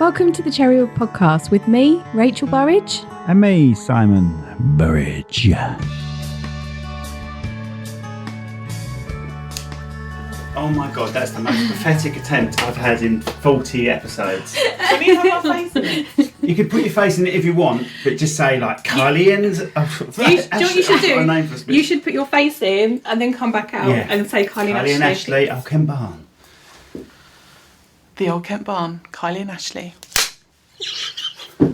Welcome to the Cherrywood Podcast with me, Rachel Burridge. And me, Simon Burridge. Oh my God, that's the most pathetic attempt I've had in 40 episodes. Can we have our face in it? You can put your face in it if you want, but just say like Kylie and... Do you know what you should do? You should put your face in and then come back out and say Kylie and Ashleigh. Oh, Kent.From. The old Kent barn, Kylie and Ashleigh.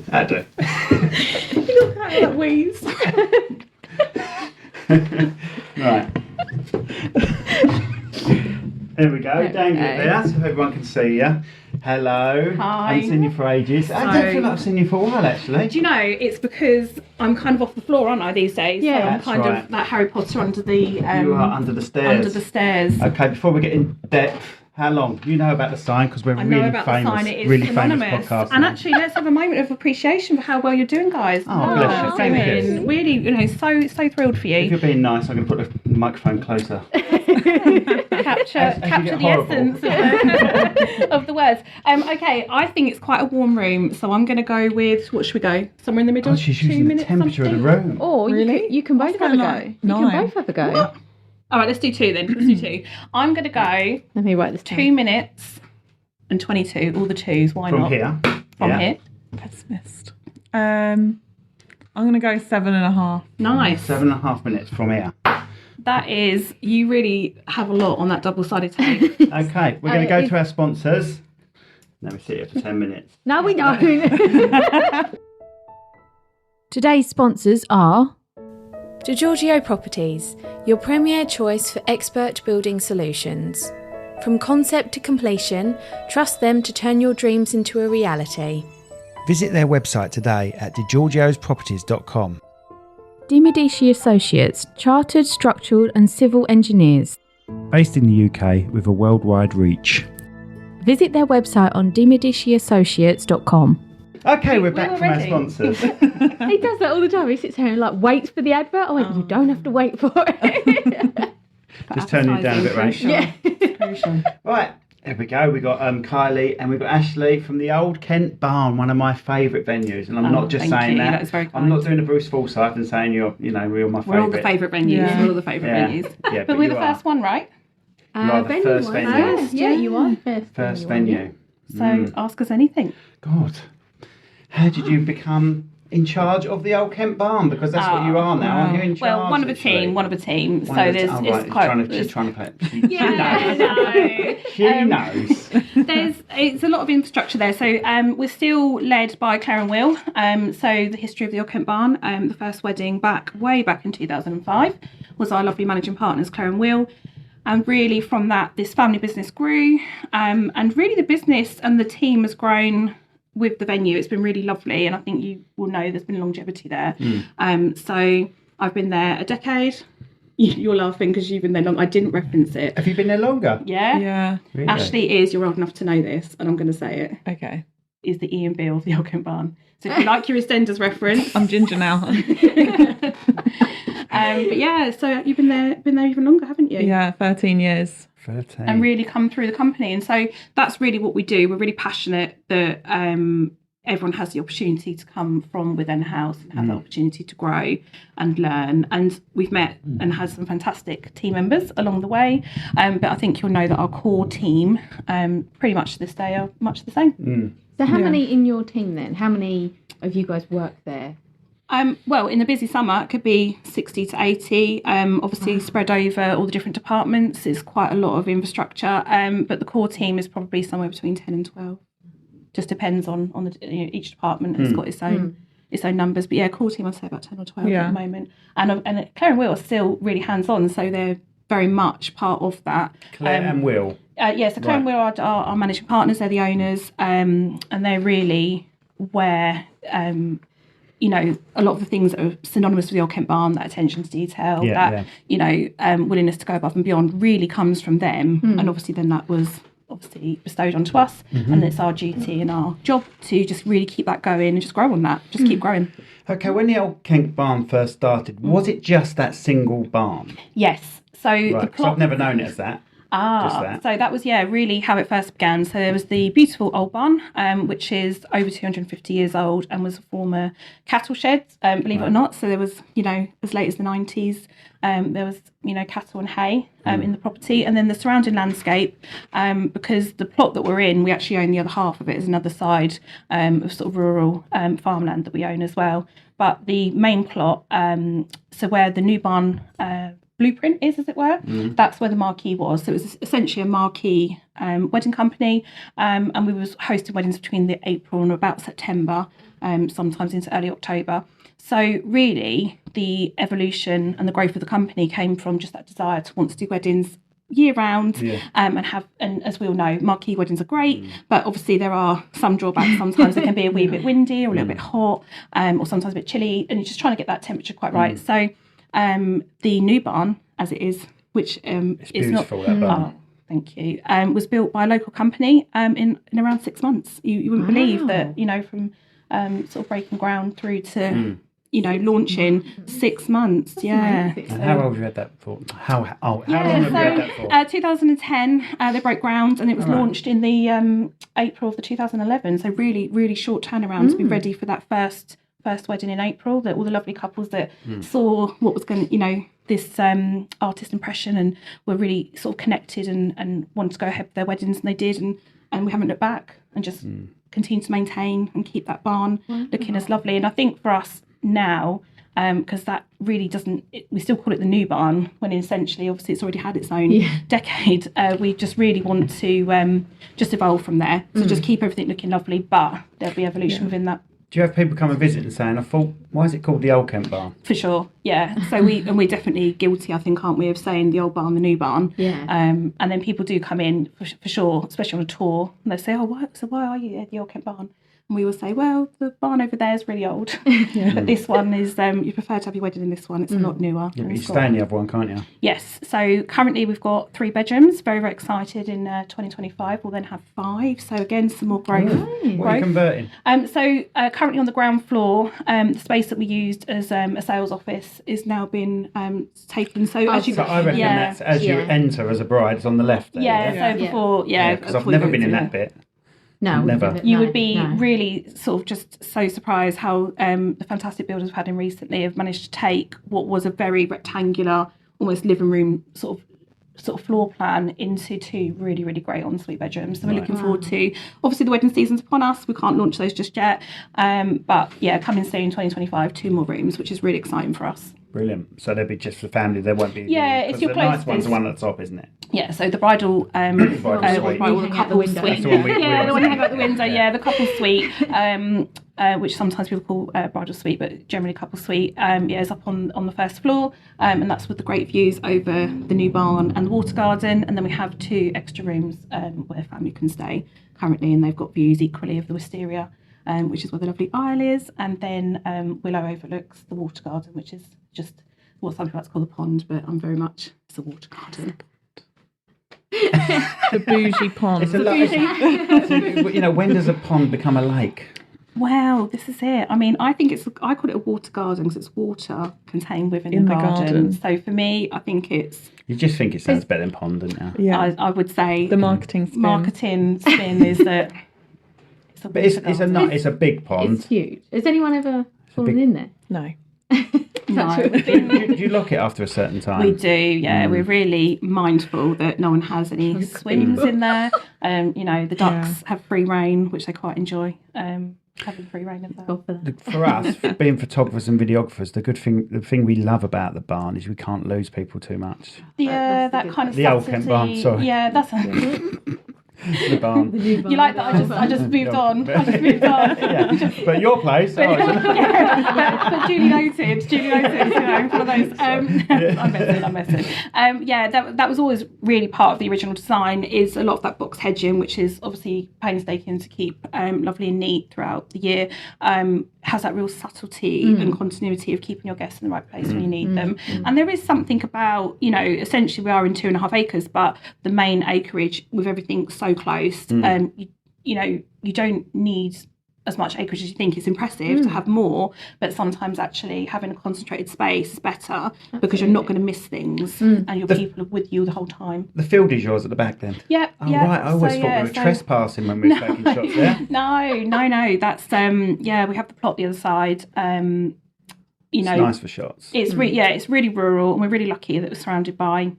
That'll do. Look at that wheeze. Right. Here we go, dangle it there so everyone can see you. Hello. Hi. I haven't seen you for ages. I don't feel like I've seen you for a while actually. Do you know, it's because I'm kind of off the floor, aren't I, these days? Yeah, so I'm that's kind right. of like Harry Potter under the... You are under the stairs. Under the stairs. Okay, before we get in depth, how long? You know about the sign because we're really famous. It is really anonymous. famous podcast. And actually, let's have a moment of appreciation for how well you're doing, guys. Oh, bless you. Thank you. Really, so thrilled for If you. you're being nice, I'm going to put the microphone closer. Capture the essence of the words. Okay, I think it's quite a warm room, so I'm going to go with, what should we go? Somewhere in the middle? Oh, she's using the temperature of the room. Or you can both have a go. You can both have a go. What? All right, let's do two then. Let's do two. I'm going to go Let me write this down. 2 minutes and 22. All the twos. Why From not? here. From here. Pessimist. I'm going to go 7.5. Nice. 7.5 minutes from here. That is, you really have a lot on that double-sided tape. Okay, we're going to go to our sponsors. Let me sit here for 10 minutes. No, we don't. Today's sponsors are Giorgio Properties, your premier choice for expert building solutions. From concept to completion, trust them to turn your dreams into a reality. Visit their website today at digiorgiosproperties.com. Di Medici Associates, chartered, structural and civil engineers. Based in the UK with a worldwide reach. Visit their website on dimediciassociates.com. Okay, we're back were from our ready. sponsors. He does that all the time. He sits here and waits for the advert. I went, you don't have to wait for it. Just turn you down a bit, Rach. Yeah. Crucial. Right, here we go. We've got Kylie and we've got Ashleigh from the old Kent Barn, one of my favourite venues. And I'm not just thank saying you. that. That is very I'm kind. not doing a Bruce Forsyth and saying you're my favourite. We're all the favourite venues. Yeah. We're all the favourite venues. Yeah, but we're you the are. first one, right? You are the first venue. Yeah, you are First venue. So ask us anything. God. How did you become in charge of the old Kent Barn? Because that's what you are now, aren't you? In charge, Well, one of a actually? team. One So of the- there's oh, it's right, quite. she's trying to play. Yeah, no. She knows. It's a lot of infrastructure there. So we're still led by Claire and Will. So the history of the Old Kent Barn, the first wedding way back in 2005 was our lovely managing partners, Claire and Will. And really from that, this family business grew. And really the business and the team has grown with the venue. It's been really lovely. And I think you will know there's been longevity there. So I've been there a decade. You're laughing because you've been there long. I didn't reference it. Have you been there longer? Yeah. Yeah. Really? Ashleigh you're old enough to know this, and I'm going to say it, Okay. is the Ian Beale of the Old Kent Barn. So if you like your EastEnders reference. I'm ginger now. But yeah, so you've been there even longer, haven't you? Yeah, 13 years. 13. And really come through the company. And so that's really what we do. We're really passionate that everyone has the opportunity to come from within a house and have the opportunity to grow and learn. And we've met and had some fantastic team members along the way. But I think you'll know that our core team, pretty much to this day, are much the same. So how many in your team then? How many of you guys work there? Well, in the busy summer, it could be 60 to 80. Obviously, spread over all the different departments. It's quite a lot of infrastructure. But the core team is probably somewhere between 10 and 12. Just depends on each department has got its own numbers. But yeah, core team, I'd say about 10 or 12 at the moment. And Claire and Will are still really hands-on, so they're very much part of that. Claire and Will. So Claire and Will are our managing partners. They're the owners, and they're really where a lot of the things that are synonymous with the Old Kent Barn, that attention to detail, willingness to go above and beyond, really comes from them. And obviously, then that was obviously bestowed onto us, and it's our duty and our job to just really keep that going and just grow on that, just keep growing. Okay, when the Old Kent Barn first started, was it just that single barn? Yes. So Right, the 'cause plot. I've never known it as that. that. So that was, really how it first began. So there was the beautiful old barn, which is over 250 years old and was a former cattle shed, believe it or not. So there was, as late as the 90s, there was, cattle and hay in the property. And then the surrounding landscape, because the plot that we're in, we actually own the other half of it as another side of sort of rural farmland that we own as well. But the main plot, so where the new barn blueprint is, as it were, that's where the marquee was. So it was essentially a marquee wedding company, and we was hosting weddings between the April and about September, sometimes into early October. So really, the evolution and the growth of the company came from just that desire to want to do weddings year round, and as we all know, marquee weddings are great, but obviously there are some drawbacks. Sometimes it can be a wee bit windy or a little bit hot, or sometimes a bit chilly, and you're just trying to get that temperature quite right. So the new barn, as it is, which It's is not, beautiful, that barn. thank you, was built by a local company in around 6 months. You wouldn't believe that, from sort of breaking ground through to launching 6 months. Yeah. And how old you had that for? How long have you had that for? 2010, they broke ground, and it was launched in the April of the 2011. So really, really short turnaround to be ready for that first wedding in April. That all the lovely couples that saw what was going to, this artist impression, and were really sort of connected and wanted to go ahead with their weddings, and they did, and we haven't looked back, and just continue to maintain and keep that barn looking as lovely. And I think for us now, because that really doesn't, we still call it the new barn when essentially obviously it's already had its own decade. We just really want to just evolve from there, so just keep everything looking lovely, but there'll be evolution within that. Do you have people come and visit and saying, why is it called the Old Kent Barn? For sure, yeah. So we're definitely guilty, I think, aren't we, of saying the old barn, the new barn. Yeah. And then people do come in for sure, especially on a tour, and they say, why are you at the Old Kent Barn? And we will say, well, the barn over there is really old, but this one is, you prefer to have your wedding in this one. It's a lot newer. Yeah, but you stay in the other one, can't you? Yes. So currently we've got 3 bedrooms. Very, very excited. In 2025 we'll then have 5. So again, some more growth. What are you converting? So currently on the ground floor, the space that we used as a sales office is now been taken. So as you, So I reckon that's as you enter as a bride, it's on the left there. So before, because I've never been in that bit. No, Never. No, you would be no. really sort of just so surprised how the fantastic builders we've had in recently have managed to take what was a very rectangular, almost living room sort of floor plan into 2 really, really great ensuite bedrooms. So we're looking forward to, obviously the wedding season's upon us, we can't launch those just yet, but coming soon 2025, 2 more rooms, which is really exciting for us. Brilliant. So they'll be just for family. There won't be. It's your the nice one's closest. the one at the top, isn't it? Yeah, so the bridal, suite. the couple suite. That's the one we the one like. hang out the window. Yeah, the couple suite, which sometimes people call bridal suite, but generally couple suite. Is up on the first floor, and that's with the great views over the new barn and the water garden. And then we have 2 extra rooms where family can stay currently, and they've got views equally of the wisteria, which is where the lovely aisle is, and then Willow overlooks the water garden, which is just what some people like to call the pond, but I'm very much, it's a water garden. The bougie pond. It's a lot. When does a pond become a lake? Well, this is it. I mean, I call it a water garden because it's water contained within In the the garden. garden. So for me, I think it's, You just think it sounds better than pond, don't you? Yeah. I would say The marketing spin. is that it's a But water garden. it's a big pond. It's huge. Has anyone ever fallen in there? No. No. Do you lock it after a certain time? We do, yeah. We're really mindful that no one has any swims in there. The ducks have free reign, which they quite enjoy. Having free reign of that. Go for that. For us, being photographers and videographers, the thing we love about the barn is we can't lose people too much. Yeah, That's that kind of The old Kent barn, sorry. Yeah, that's The barn. You like that? I just moved on. Yeah. But your place. But duly noted, one of those. I'm messing. That was always really part of the original design, is a lot of that box hedging, which is obviously painstaking to keep lovely and neat throughout the year. Has that real subtlety and continuity of keeping your guests in the right place when you need them. And there is something about, essentially we are in 2.5 acres, but the main acreage with everything so close, you don't need as much acreage as you think. It's impressive to have more, but sometimes actually having a concentrated space is better because you're not going to miss things and your people are with you the whole time. The field is yours at the back then? Yeah. Oh, right. I always thought we were trespassing when we were taking shots there. No. That's, we have the plot the other side. It's nice for shots. It's it's really rural, and we're really lucky that we're surrounded by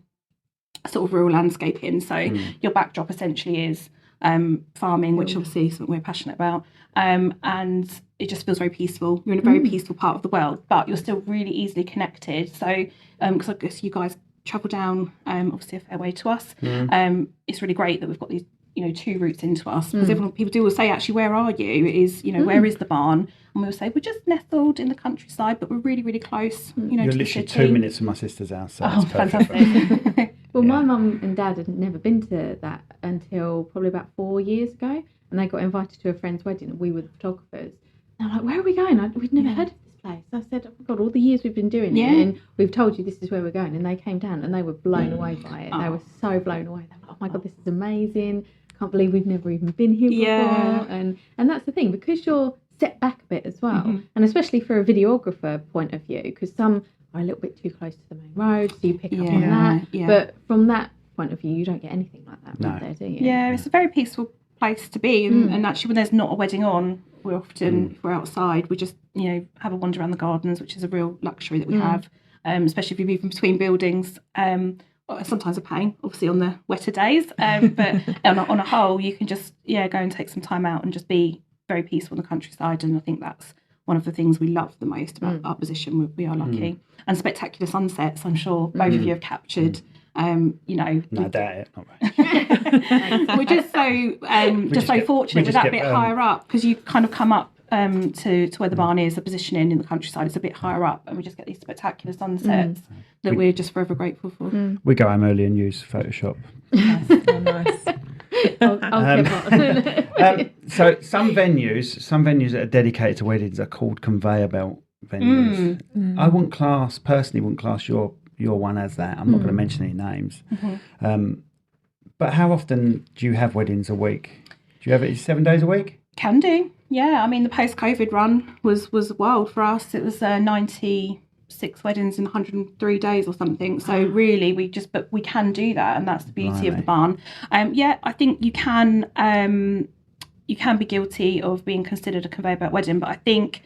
sort of rural landscaping. So your backdrop essentially is farming, which obviously is something we're passionate about, and it just feels very peaceful. You're in a very peaceful part of the world, but you're still really easily connected. So because I guess you guys travel down obviously a fair way to us, it's really great that we've got these 2 routes into us, because people do always say, actually, where are you? Where is the barn? And we'll say we're just nestled in the countryside, but we're really, really close. You're to literally the city. 2 minutes from my sister's house. So Oh, it's fantastic! Well, my mum and dad had never been to that until probably about 4 years ago, and they got invited to a friend's wedding, and we were the photographers. And I'm like, where are we going? We'd never heard of this place. I said, oh my God, all the years we've been doing it, and we've told you this is where we're going. And they came down, and they were blown away by it. They were so blown away. They were like, oh my God, this is amazing. Can't believe we've never even been here before. And that's the thing, because you're set back a bit as well, and especially for a videographer point of view, because some are a little bit too close to the main road, so you pick up on that. But from that point of view, you don't get anything like that right there, do you? Yeah, it's a very peaceful place to be, and actually when there's not a wedding on, we're often, if we're outside, we just have a wander around the gardens, which is a real luxury that we have, especially if you're moving between buildings. Sometimes a pain, obviously, on the wetter days, but on a whole, you can just go and take some time out and just be very peaceful in the countryside. And I think that's one of the things we love the most about our position. We are lucky, and spectacular sunsets. I'm sure both of you have captured. No, I doubt it. Not right. We're just so fortunate with that bit higher up, because you kind of come up to where the barn is. The positioning in the countryside is a bit higher up, and we just get these spectacular sunsets that we're just forever grateful for. We go home early and use Photoshop. Nice. So some venues that are dedicated to weddings are called conveyor belt venues. I wouldn't class your one as that. I'm not going to mention any names. But how often do you have weddings a week? Do you have it 7 days a week? Can do. Yeah, I mean, the post-COVID run was wild for us. It was 96 weddings in 103 days or something. So really, but we can do that, and that's the beauty of the barn. I think you can be guilty of being considered a conveyor belt wedding, but I think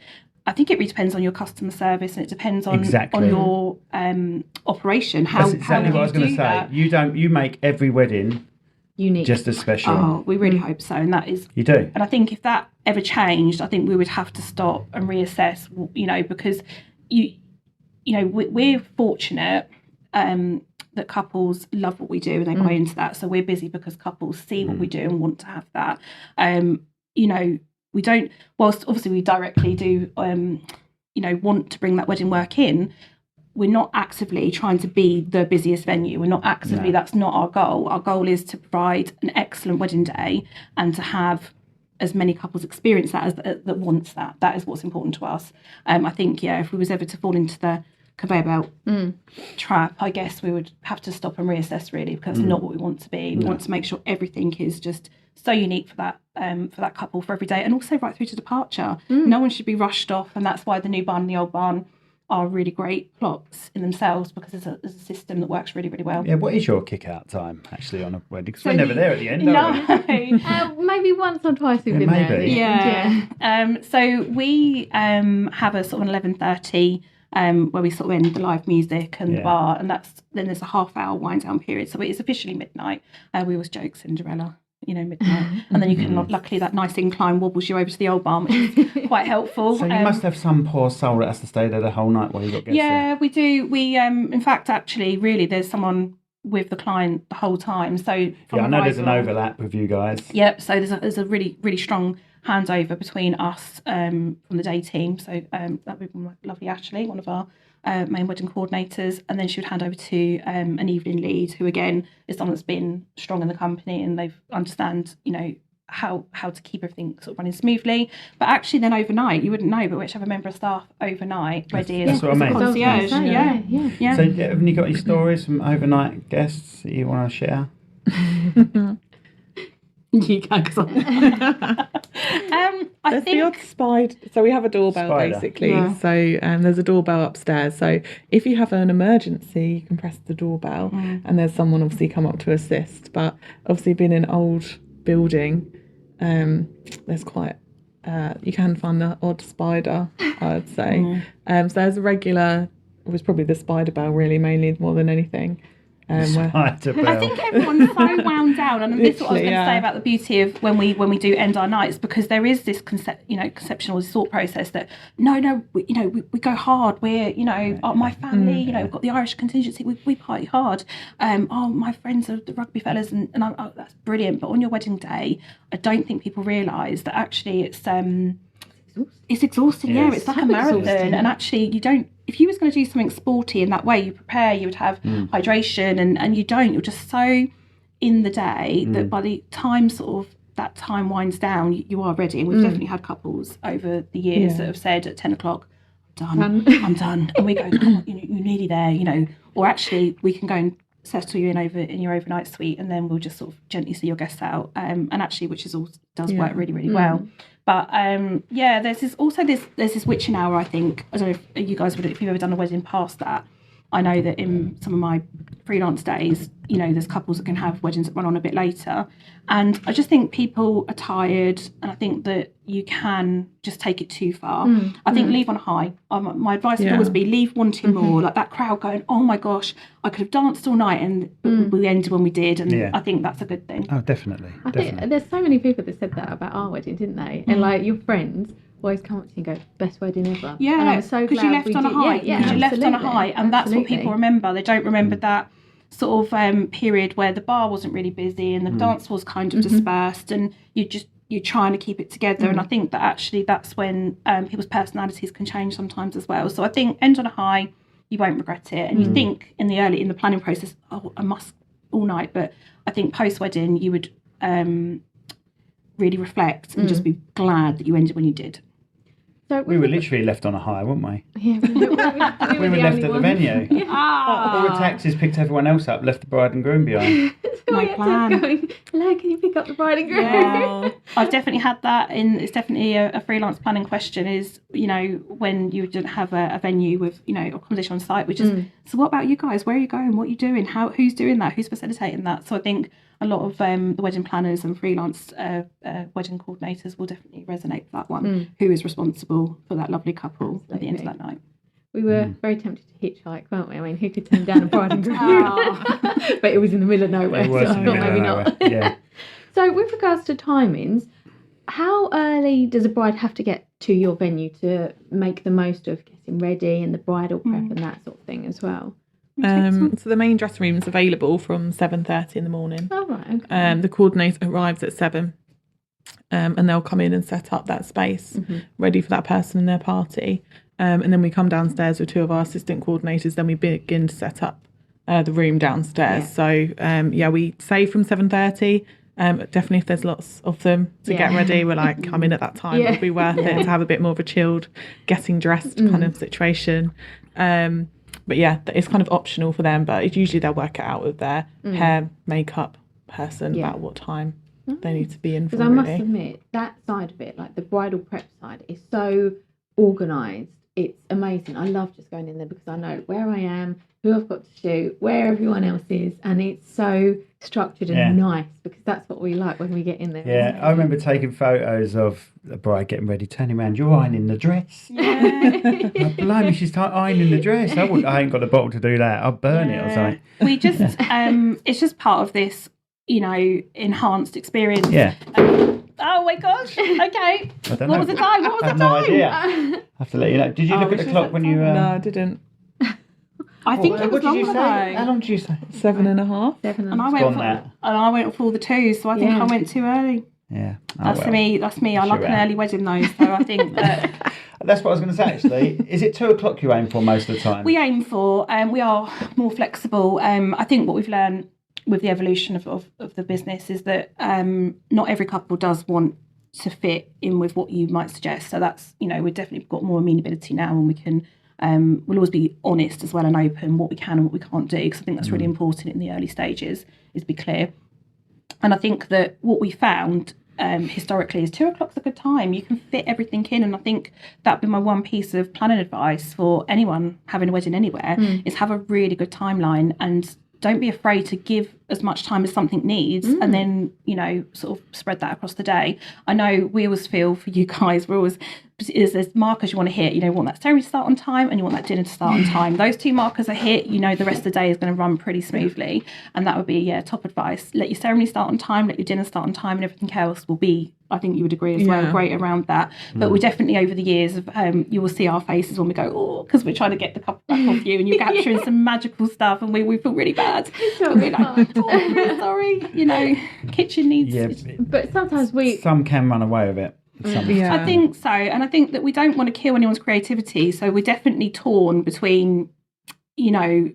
it really depends on your customer service, and it depends on your operation. That's exactly what I was going to say. You make every wedding unique, just as special. Oh, we really hope so, and that is. You do. And I think if that ever changed, I think we would have to stop and reassess. Because we're fortunate that couples love what we do and they buy into that. So we're busy because couples see what we do and want to have that. We don't, whilst obviously we directly do, want to bring that wedding work in, we're not actively trying to be the busiest venue. We're not actively, that's not our goal. Our goal is to provide an excellent wedding day and to have as many couples experience that as that wants that. That is what's important to us. I think, if we was ever to fall into the conveyor belt trap, I guess we would have to stop and reassess, really, because that's not what we want to be. We want to make sure everything is just so unique for that couple for every day, and also right through to departure. No one should be rushed off, and that's why the new barn and the old barn are really great plots in themselves, because there's a system that works really, really well. Yeah, what is your kick-out time, actually, on a wedding? Because we're never there at the end, are we? Maybe once or twice we've been there. Maybe. Yeah. So we have a sort of 11:30 where we sort of end the live music and the bar, and then there's a half-hour wind-down period. So it is officially midnight. We always joke Cinderella, midnight. And then you can, luckily, that nice incline wobbles you over to the old barn, which is quite helpful. So you must have some poor soul that has to stay there the whole night while you've got guests there. We do. We, in fact, actually, really, there's someone with the client the whole time. So I know there's an overlap with you guys. Yep. So there's a really, really strong handover between us from the day team. So that would be my lovely Ashleigh, one of our main wedding coordinators, and then she would hand over to an evening lead, who again is someone that's been strong in the company and they understand how to keep everything sort of running smoothly. But actually then overnight, you wouldn't know, but whichever member of staff overnight ready as a concierge. Yeah. So have you got any stories from overnight guests that you want to share? You can, because I There's the think odd spider. So we have a doorbell Spider. basically. Yeah. So there's a doorbell upstairs. So if you have an emergency, you can press the doorbell, and there's someone obviously come up to assist. But obviously, being an old building, there's quite. You can find the odd spider, I'd say. So there's a regular. It was probably the spider bell, really, mainly more than anything. Where, Spider bell. I think everyone's so wound down, and this is what I was Literally, going to say yeah. about the beauty of when we do end our nights, because there is this conceptual thought process that we go hard. We're my family, we've got the Irish contingency, we party hard. My friends are the rugby fellas, and that's brilliant. But on your wedding day, I don't think people realise that actually it's exhausting. Yeah, It's like a so marathon, exhausting. and actually you don't. If you was going to do something sporty in that way, you prepare, you would have hydration, and you don't. You're just so in the day that by the time sort of that time winds down, you are ready. And we've definitely had couples over the years that have said at 10 o'clock, I'm done. And we go, come on, you're nearly there, or actually we can go and settle you in your overnight suite, and then we'll just sort of gently see your guests out. And actually, which is all does work really, really well. But there's this witching hour. I think, I don't know if you guys if you've ever done a wedding past that. I know that in some of my freelance days, there's couples that can have weddings that run on a bit later, and I just think people are tired, and I think that you can just take it too far. I think leave on a high. My advice would always be leave wanting more, like that crowd going, oh my gosh, I could have danced all night, and we ended when we did, and I think that's a good thing. Oh, definitely. I think there's so many people that said that about our wedding, didn't they? And like your friends always come up to you and go, best wedding ever. Yeah, and I'm so because glad you left on a high. Yeah, you left on a high, and that's what absolutely. people remember. They don't remember that sort of period where the bar wasn't really busy and the dance was kind of dispersed, and you're trying to keep it together. And I think that actually that's when people's personalities can change sometimes as well. So I think end on a high, you won't regret it. And you think in the planning process, oh, I must all night, but I think post wedding you would really reflect and just be glad that you ended when you did. So We were literally left on a high, weren't we? Yeah, We were left at the venue. All the taxis picked everyone else up, left the bride and groom behind. My plan. Hello, can you pick up the bride and groom? Yeah. I've definitely had that. It's definitely a freelance planning question is, when you didn't have a venue with, accommodation on site, which is, so what about you guys? Where are you going? What are you doing? Who's doing that? Who's facilitating that? So I think a lot of the wedding planners and freelance wedding coordinators will definitely resonate with that one. Who is responsible for that lovely couple at the end of that night? We were very tempted to hitchhike, weren't we? I mean, who could turn down a bride and groom? But it was in the middle of nowhere, It was so I in the thought middle maybe of not. nowhere, yeah. So with regards to timings, how early does a bride have to get to your venue to make the most of getting ready and the bridal prep and that sort of thing as well? so the main dressing room is available from 7:30 in the morning. Oh, right, okay. The coordinator arrives at 7, and they'll come in and set up that space ready for that person and their party. And then we come downstairs with 2 of our assistant coordinators. Then we begin to set up the room downstairs. So we say from 7:30. Definitely, if there's lots of them to get ready, we're like, come in at that time. It'll be worth it to have a bit more of a chilled, getting dressed kind of situation. But yeah, it's kind of optional for them. But it's usually they'll work it out with their hair, makeup person about what time they need to be in for. Because I must admit, that side of it, like the bridal prep side, is so organised. It's amazing. I love just going in there because I know where I am, who I've got to shoot, where everyone else is, and it's so structured and nice because that's what we like when we get in there. Yeah, I remember taking photos of the bride getting ready, turning around, you're ironing the dress. Yeah. Like, blimey, she's ironing the dress. I ain't got the bottle to do that. I'll burn it or something. We just, it's just part of this, enhanced experience. Yeah. Oh my gosh. Okay. I don't know. What was the time? What was I have the no time? idea. I have to let you know. Did you look at the clock when you... No, I didn't. I think it was What did you longer say? How though. long did you say? 7.5. And I went for all the 2s, so I think I went too early. Yeah. Oh, That's me. That's me. I like an early wedding though, so I think that That's what I was going to say actually. Is it 2 o'clock you aim for most of the time? we aim for. We are more flexible. I think what we've learned with the evolution of the business is that not every couple does want to fit in with what you might suggest. So that's, we've definitely got more amenability now, and we can. We'll always be honest as well and open what we can and what we can't do, because I think that's really important in the early stages, is be clear. And I think that what we found historically is 2 o'clock's a good time. You can fit everything in, and I think that'd be my one piece of planning advice for anyone having a wedding anywhere is have a really good timeline, and don't be afraid to give as much time as something needs, and then, you know, sort of spread that across the day. I know we always feel for you guys, we're always, there's markers you want to hit. You know, you want that ceremony to start on time and you want that dinner to start on time. Those 2 markers are hit, you know, the rest of the day is going to run pretty smoothly. And that would be, top advice. Let your ceremony start on time, let your dinner start on time, and everything else will be, I think you would agree as well, great around that. But we definitely, over the years, you will see our faces when we go, oh, because we're trying to get the couple back off you, and you're capturing some magical stuff, and we feel really bad. We're like, oh, I'm really sorry, you know, kitchen needs... Yeah, But sometimes some can run away with it. I think so, and I think that we don't want to kill anyone's creativity, so we're definitely torn between, you know,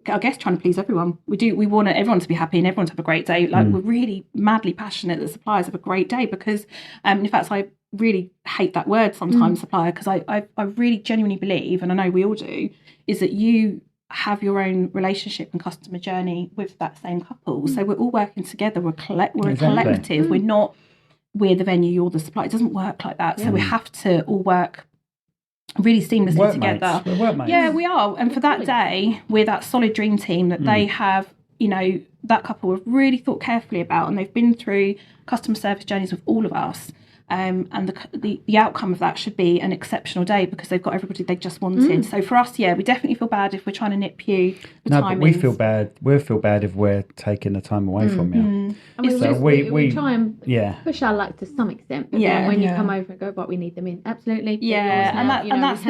I guess trying to please everyone. We want everyone to be happy and everyone to have a great day. Like we're really madly passionate that suppliers have a great day, because in fact I really hate that word sometimes, supplier, because I really genuinely believe, and I know we all do, is that you have your own relationship and customer journey with that same couple. So we're all working together, we're a collective. We're the venue, you're the supplier. It doesn't work like that. So we have to all work really seamlessly together. We're workmates. Yeah, we are. And for that day, we're that solid dream team that they have, you know, that couple have really thought carefully about, and they've been through customer service journeys with all of us. And the outcome of that should be an exceptional day, because they've got everybody they just wanted. So for us, we definitely feel bad if we're trying to nip you the timings. But we feel bad. We feel bad if we're taking the time away from you. I mean, so we try and push our luck to some extent. But then when you come over and go, but we need them in, absolutely. And that's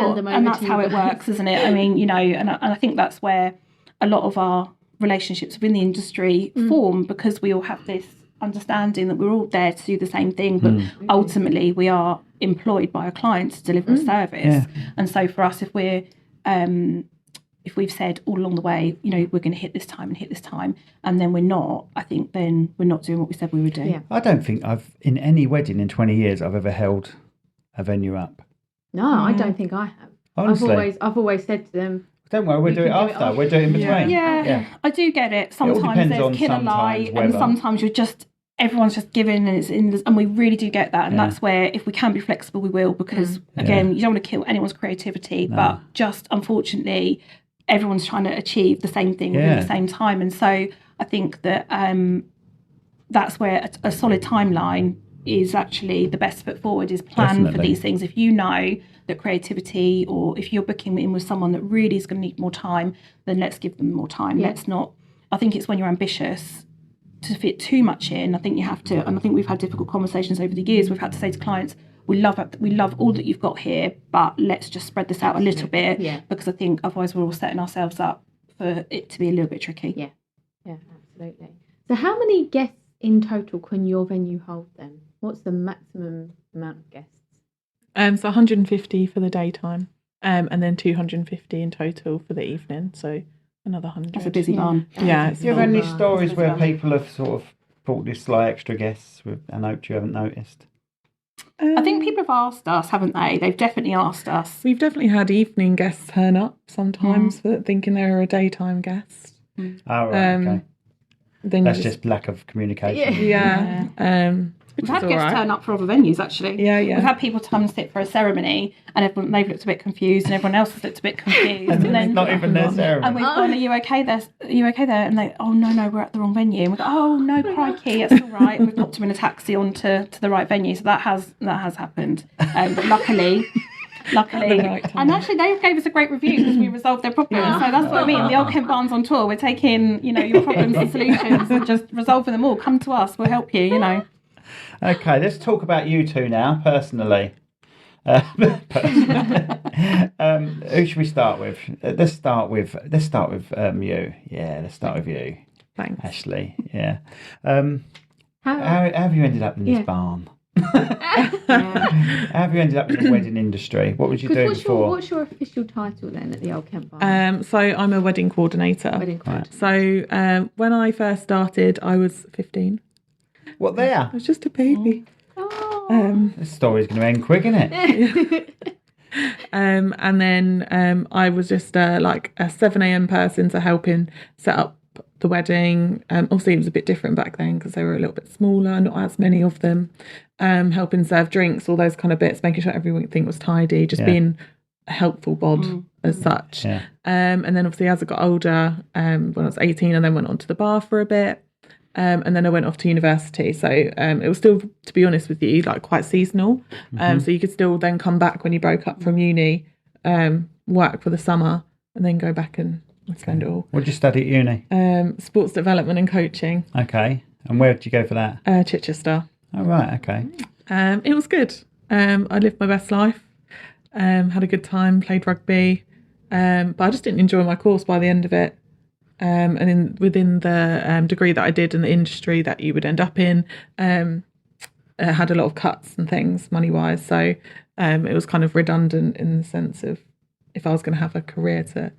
how it works, isn't it? I mean, you know, and I think that's where a lot of our relationships within the industry form, because we all have this understanding that we're all there to do the same thing, but ultimately we are employed by a client to deliver a service. And so for us, if we've said all along the way, you know, we're going to hit this time, and then we're not, I think then we're not doing what we said we would do. I don't think I've, in any wedding in 20 years, I've ever held a venue up. No, I don't think I have. Honestly. I've always said to them, don't worry, we'll do it after. We'll do it in between. Yeah, I do get it. Sometimes there's killer light, and sometimes everyone's just giving, and we really do get that. And that's where, if we can be flexible, we will, because again, you don't want to kill anyone's creativity, but just unfortunately, everyone's trying to achieve the same thing within the same time. And so I think that that's where a solid timeline is actually the best foot forward, is plan for these things. If you know that creativity, or if you're booking in with someone that really is going to need more time, then let's give them more time. Let's not, I think it's when you're ambitious to fit too much in, I think you have to, and I think we've had difficult conversations over the years. We've had to say to clients, we love all that you've got here, but let's just spread this out a little bit, because I think otherwise we're all setting ourselves up for it to be a little bit tricky. Yeah, absolutely. So how many guests in total can your venue hold then? What's the maximum amount of guests? So 150 for the daytime, and then 250 in total for the evening. So another 100. That's a busy barn. Yeah. Do you have any stories where people have sort of brought this like extra guests with a note you haven't noticed? I think people have asked us, haven't they? They've definitely asked us. We've definitely had evening guests turn up sometimes, thinking they're a daytime guest. Oh, right, okay. Then that's just lack of communication. We've had guests turn up for other venues, actually. Yeah. We've had people come and sit for a ceremony, and they've looked a bit confused, and everyone else has looked a bit confused. and then not even their ceremony. And we've gone, are you okay there? And they, oh, no, we're at the wrong venue. And we go, oh, no, crikey, it's all right. And we've popped them in a taxi to the right venue. So that has happened. But luckily, and actually they gave us a great review because we resolved their problems. So that's what I mean. The old Kent Barns on tour, we're taking, you know, your problems and solutions and just resolving them all. Come to us, we'll help you, you know. Okay, let's talk about you two now, personally. Who should we start with? Let's start with you. Yeah, let's start with you. Thanks, Ashleigh. Yeah. How have you ended up in this barn? How have you ended up in the wedding industry? What was you doing before? What's your official title then at the old Kent Barn? So I'm a wedding coordinator. Right. So when I first started, I was 15. What there? I was just a baby. This story's going to end quick, isn't it? And then I was just like a 7 a.m. person to helping set up the wedding. Obviously, it was a bit different back then because they were a little bit smaller, not as many of them. Helping serve drinks, all those kind of bits, making sure everything was tidy, just being a helpful bod as such. Yeah. And then obviously as I got older, when I was 18, I then went on to the bar for a bit. And then I went off to university. So it was still, to be honest with you, like quite seasonal. So you could still then come back when you broke up from uni, work for the summer, and then go back and spend it all. What did you study at uni? Sports development and coaching. Okay. And where did you go for that? Chichester. Oh, right. Okay. It was good. I lived my best life. Had a good time, played rugby. But I just didn't enjoy my course by the end of it. And within the degree that I did in the industry that you would end up in, it had a lot of cuts and things money-wise. So it was kind of redundant in the sense of if I was going to have a career to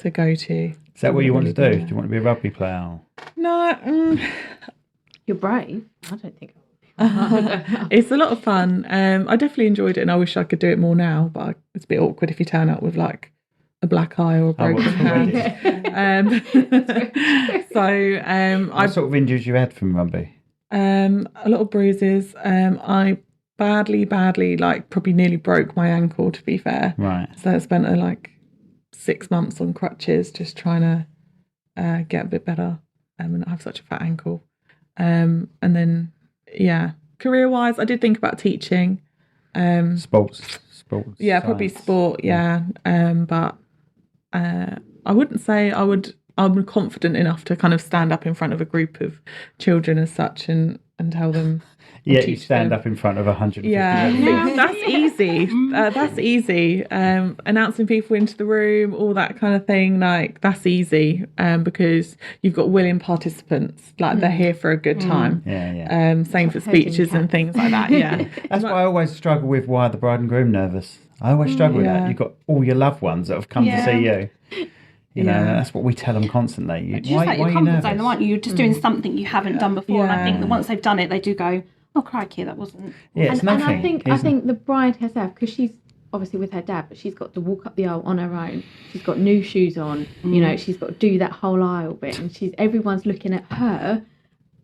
go to. Is that what you want to do? Do you want to be a rugby player? No. You're brave. I don't think. It's a lot of fun. I definitely enjoyed it, and I wish I could do it more now. But it's a bit awkward if you turn up with like a black eye or a broken hand. What sort of injuries you had from rugby? A lot of bruises. I badly, like probably nearly broke my ankle. To be fair, Right. So I spent like 6 months on crutches, just trying to get a bit better and not have such a fat ankle. And then. Yeah, career-wise, I did think about teaching. Sports. Yeah, probably science. sport. Yeah, but I wouldn't say I'm confident enough to kind of stand up in front of a group of children as such and tell them. Yeah, you stand up in front of 150. Yeah, that's easy. That's easy. Announcing people into the room, all that kind of thing, like that's easy because you've got willing participants. Like they're here for a good time. Yeah. Same for speeches and things like that. Yeah, That's why I always struggle with why are the bride and groom nervous. I always struggle with that. You've got all your loved ones that have come to see you. You know, that's what we tell them constantly. Why are you nervous? Zone, aren't you? You're just doing something you haven't done before. And I think that once they've done it, they do go, oh crikey, that wasn't. Yeah, it's nothing. And I think the bride herself, because she's obviously with her dad, but she's got to walk up the aisle on her own. She's got new shoes on. You know, she's got to do that whole aisle bit, and everyone's looking at her.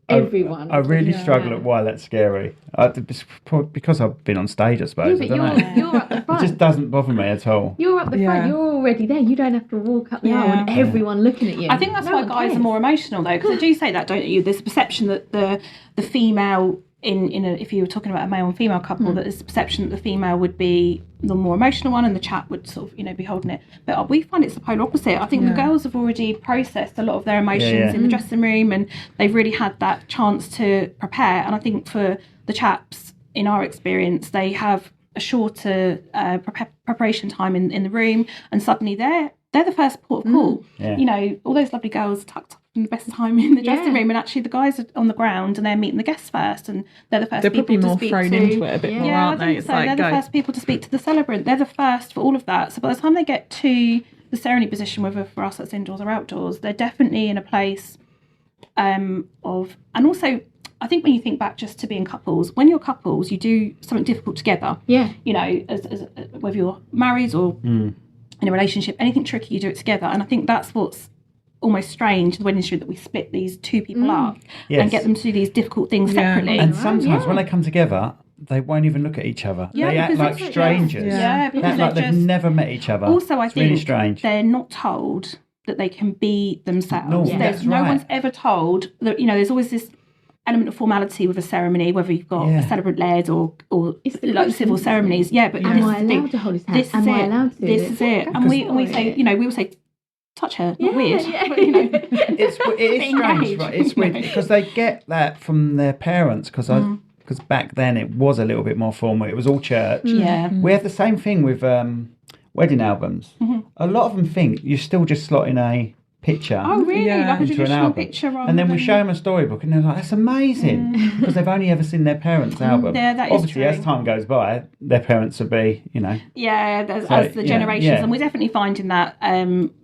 Everyone. I really struggle at why that's scary. Because I've been on stage, I suppose. Yeah, but you're up the front. It just doesn't bother me at all. You're up the front. You're already there. You don't have to walk up the aisle and everyone looking at you. I think that's why guys are more emotional though, because I do say that, don't you? There's a perception that the female if you were talking about a male and female couple, that there's a perception that the female would be the more emotional one and the chap would sort of be holding it. But we find it's the polar opposite. I think the girls have already processed a lot of their emotions in the dressing room, and they've really had that chance to prepare. And I think for the chaps, in our experience, they have a shorter preparation time in the room, and suddenly they're the first port of call. You know, all those lovely girls tucked up in the best time in the dressing room, and actually the guys are on the ground and they're meeting the guests first, and they're the first people to speak to. They're probably more thrown into it a bit more, aren't they? So they're the first people to speak to the celebrant. They're the first for all of that. So by the time they get to the ceremony position, whether for us that's indoors or outdoors, they're definitely in a place and also I think when you think back just to being couples, when you're couples, you do something difficult together. Yeah. You know, as whether you're married or in a relationship, anything tricky, you do it together. And I think that's what's almost strange in the wedding industry, that we split these two people up and get them to do these difficult things separately. And sometimes when they come together, they won't even look at each other. They act like strangers. Because like they've never met each other. Also, I think really strange. They're not told that they can be themselves. No one's ever told that, you know, there's always this element of formality with a ceremony, whether you've got a celebrant led or like civil ceremonies. Yeah, but am I allowed to hold his hand? Am I allowed to do this? This is it. And we say, you know, we will say, touch her, not weird. But, you know, it is strange, right? It's weird because they get that from their parents. Because back then it was a little bit more formal. It was all church. Yeah, we have the same thing with wedding albums. A lot of them think you're still just slotting a picture. Oh, really? Like a into an traditional album. picture. And then we show them a storybook, and they're like, "That's amazing," because they've only ever seen their parents' album. Yeah, that is obviously, true. as time goes by, their parents will be, you know. Yeah, as the generations, and we're definitely finding that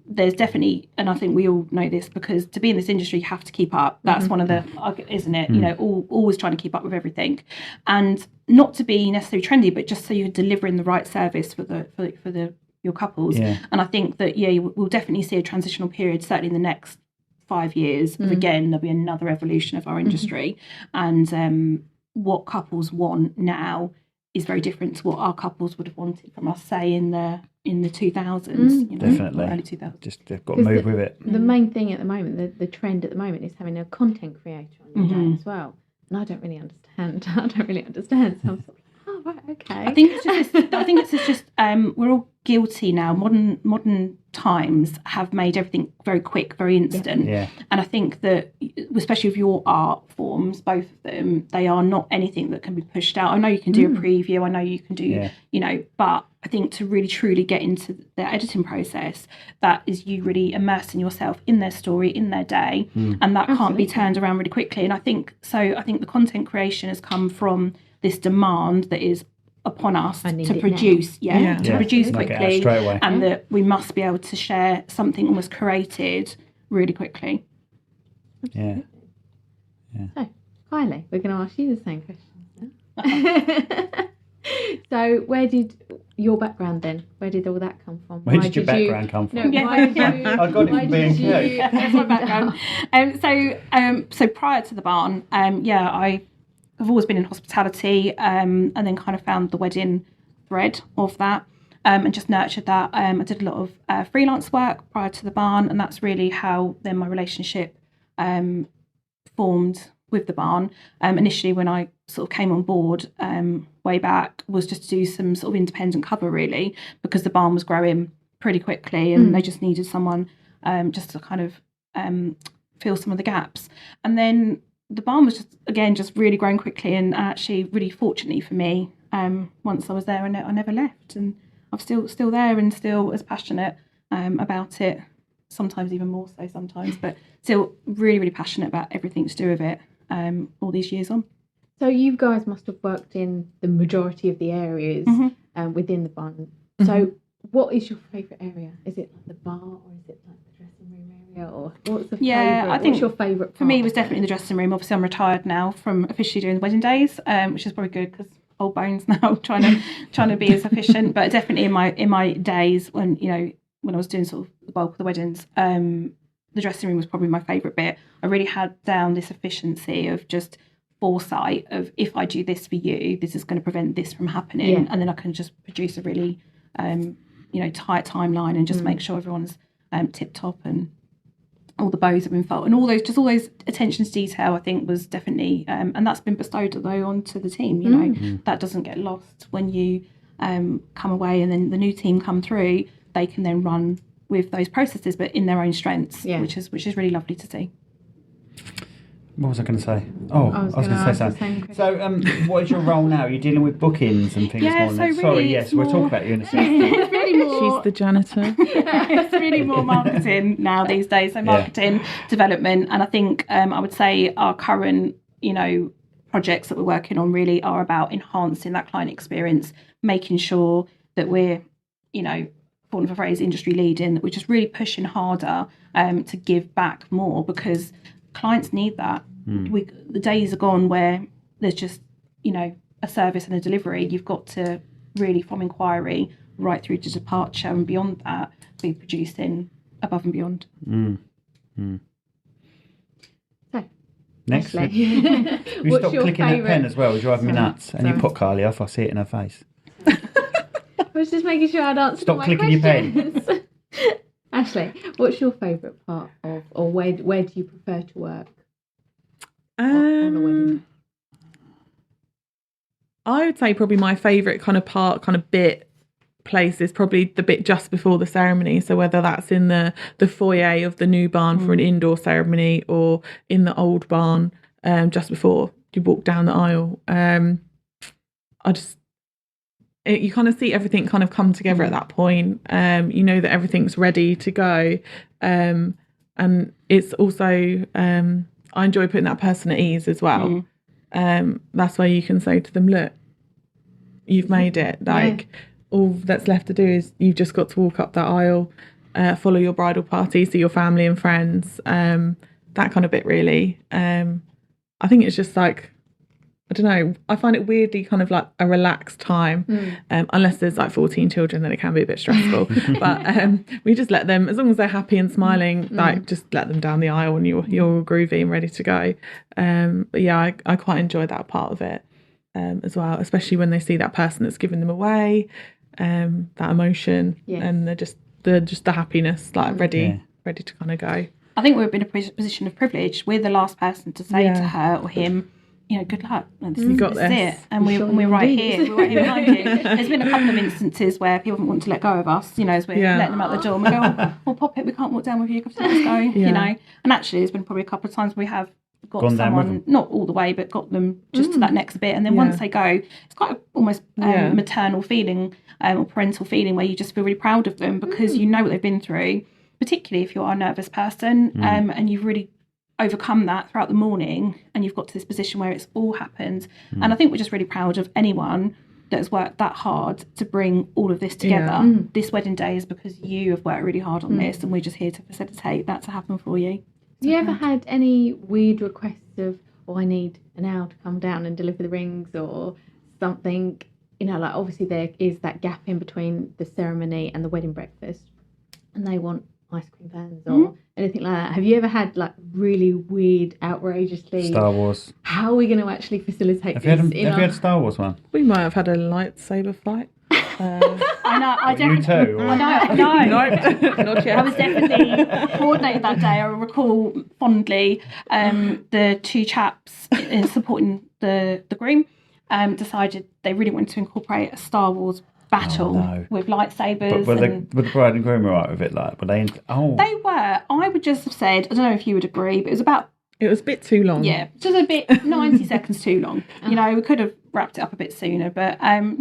there's definitely, and I think we all know this, because to be in this industry, you have to keep up. That's one of the, isn't it? You know, always trying to keep up with everything, and not to be necessarily trendy, but just so you're delivering the right service for your couples. And I think that we'll definitely see a transitional period, certainly in the next 5 years, again, there'll be another evolution of our industry. And what couples want now is very different to what our couples would have wanted from us, say, in the 2000s. You know, Definitely. or early 2000s. Just they've got to move with it. The main thing at the moment, the trend at the moment, is having a content creator on your day as well. And I don't really understand. So I'm sort of, oh, right, okay. I think it's just we're all guilty now. Modern times have made everything very quick, very instant. Yeah. And I think that, especially with your art forms, both of them, they are not anything that can be pushed out. I know you can do a preview. I know you can do, but I think to really truly get into the editing process, that is you really immersing yourself in their story, in their day, and that can't be turned around really quickly. And I think the content creation has come from this demand that is upon us to produce, produce quickly, straight away. and that we must be able to share something almost created really quickly. Yeah. So, Kylie, we're going to ask you the same questions now. So, where did your background then? Where did all that come from? Where did your background come from? No, why did you? I got it from B&Q. That's my background. So prior to the barn, I've always been in hospitality, and then kind of found the wedding thread of that, and just nurtured that. I did a lot of freelance work prior to the barn, and that's really how then my relationship formed with the barn. Initially, when I sort of came on board way back, was just to do some sort of independent cover, really, because the barn was growing pretty quickly, and they just needed someone just to kind of fill some of the gaps. And then the barn was just really growing quickly, and actually really fortunately for me, once I was there, I never left, and I'm still there and still as passionate about it, sometimes even more so sometimes, but still really, really passionate about everything to do with it all these years on. So you guys must have worked in the majority of the areas within the barn. So what is your favourite area? Is it like the bar, or is it like the dressing room area, or what's the favourite? I think what's your favourite part? For me, it was definitely the dressing room. Obviously, I'm retired now from officially doing the wedding days, which is probably good because old bones now, trying to be as efficient. But definitely in my days when I was doing sort of the bulk of the weddings, the dressing room was probably my favourite bit. I really had down this efficiency of just foresight of, if I do this for you, this is going to prevent this from happening, and then I can just produce a really tight timeline and just make sure everyone's tip top and all the bows have been felt, and all those attention to detail, I think, was definitely and that's been bestowed though onto the team. That doesn't get lost when you come away, and then the new team come through. They can then run with those processes, but in their own strengths, which is really lovely to see. What was I going to say? Oh, I was going to say something. So, what is your role now? Are you dealing with bookings and things? Yeah, more so really Sorry, yes, we'll talk about you in a second. It's really more. She's the janitor. It's really more marketing now these days. So marketing, development, and I think I would say our current, projects that we're working on really are about enhancing that client experience, making sure that we're, for want of a phrase, industry leading, that we're just really pushing harder to give back more, because clients need that. The days are gone where there's just a service and a delivery. You've got to really, from inquiry right through to departure and beyond that, be producing above and beyond. So Next, Ashleigh, you what's stop your clicking that pen favourite? as well. You're driving me nuts. And you put Kylie off. I see it in her face. I was just making sure I'd answered Stop all my clicking your pen. questions. Ashleigh, what's your favourite part of, or where do you prefer to work on a wedding? I would say probably my favourite kind of place is probably the bit just before the ceremony. So whether that's in the foyer of the new barn for an indoor ceremony, or in the old barn just before you walk down the aisle. You kind of see everything kind of come together at that point. You know that everything's ready to go. And it's also, I enjoy putting that person at ease as well. That's where you can say to them, look, you've made it. All that's left to do is you've just got to walk up that aisle, follow your bridal party, see your family and friends, that kind of bit really. I think it's just like I don't know, I find it weirdly kind of like a relaxed time, unless there's like 14 children, then it can be a bit stressful. But we just let them, as long as they're happy and smiling, like just let them down the aisle and you're all groovy and ready to go. But yeah, I quite enjoy that part of it as well, especially when they see that person that's giving them away, that emotion, and they're just the happiness, like ready to kind of go. I think we've been in a position of privilege. We're the last person to say to her or him, good luck. This is it. And we're right here. We're right here behind you. There's been a couple of instances where people haven't wanted to let go of us, as we're letting them out the door. And we go, well, pop it, we can't walk down with you. Let's go, And actually, there's been probably a couple of times we have got someone, not all the way, but got them just to that next bit. And then once they go, it's quite almost maternal feeling or parental feeling where you just feel really proud of them because you know what they've been through, particularly if you're a nervous person and you've really overcome that throughout the morning and you've got to this position where it's all happened. And I think we're just really proud of anyone that has worked that hard to bring all of this together. This wedding day is because you have worked really hard on this and we're just here to facilitate that to happen for you. Have you ever had any weird requests of, I need an owl to come down and deliver the rings or something? Like obviously there is that gap in between the ceremony and the wedding breakfast and they want ice cream vans or anything like that. Have you ever had like really weird, outrageously Star Wars? How are we going to actually facilitate this? Have you had a Star Wars one? We might have had a lightsaber fight. I know. I definitely. You too? Or? I know. Nope, not yet. I was definitely coordinated that day. I recall fondly the two chaps in supporting the groom decided they really wanted to incorporate a Star Wars battle with lightsabers. But were the bride and groom all right with it? Like, were they? They were. I would just have said, I don't know if you would agree, but it was a bit too long. Yeah, just a bit 90 seconds too long. We could have wrapped it up a bit sooner, but and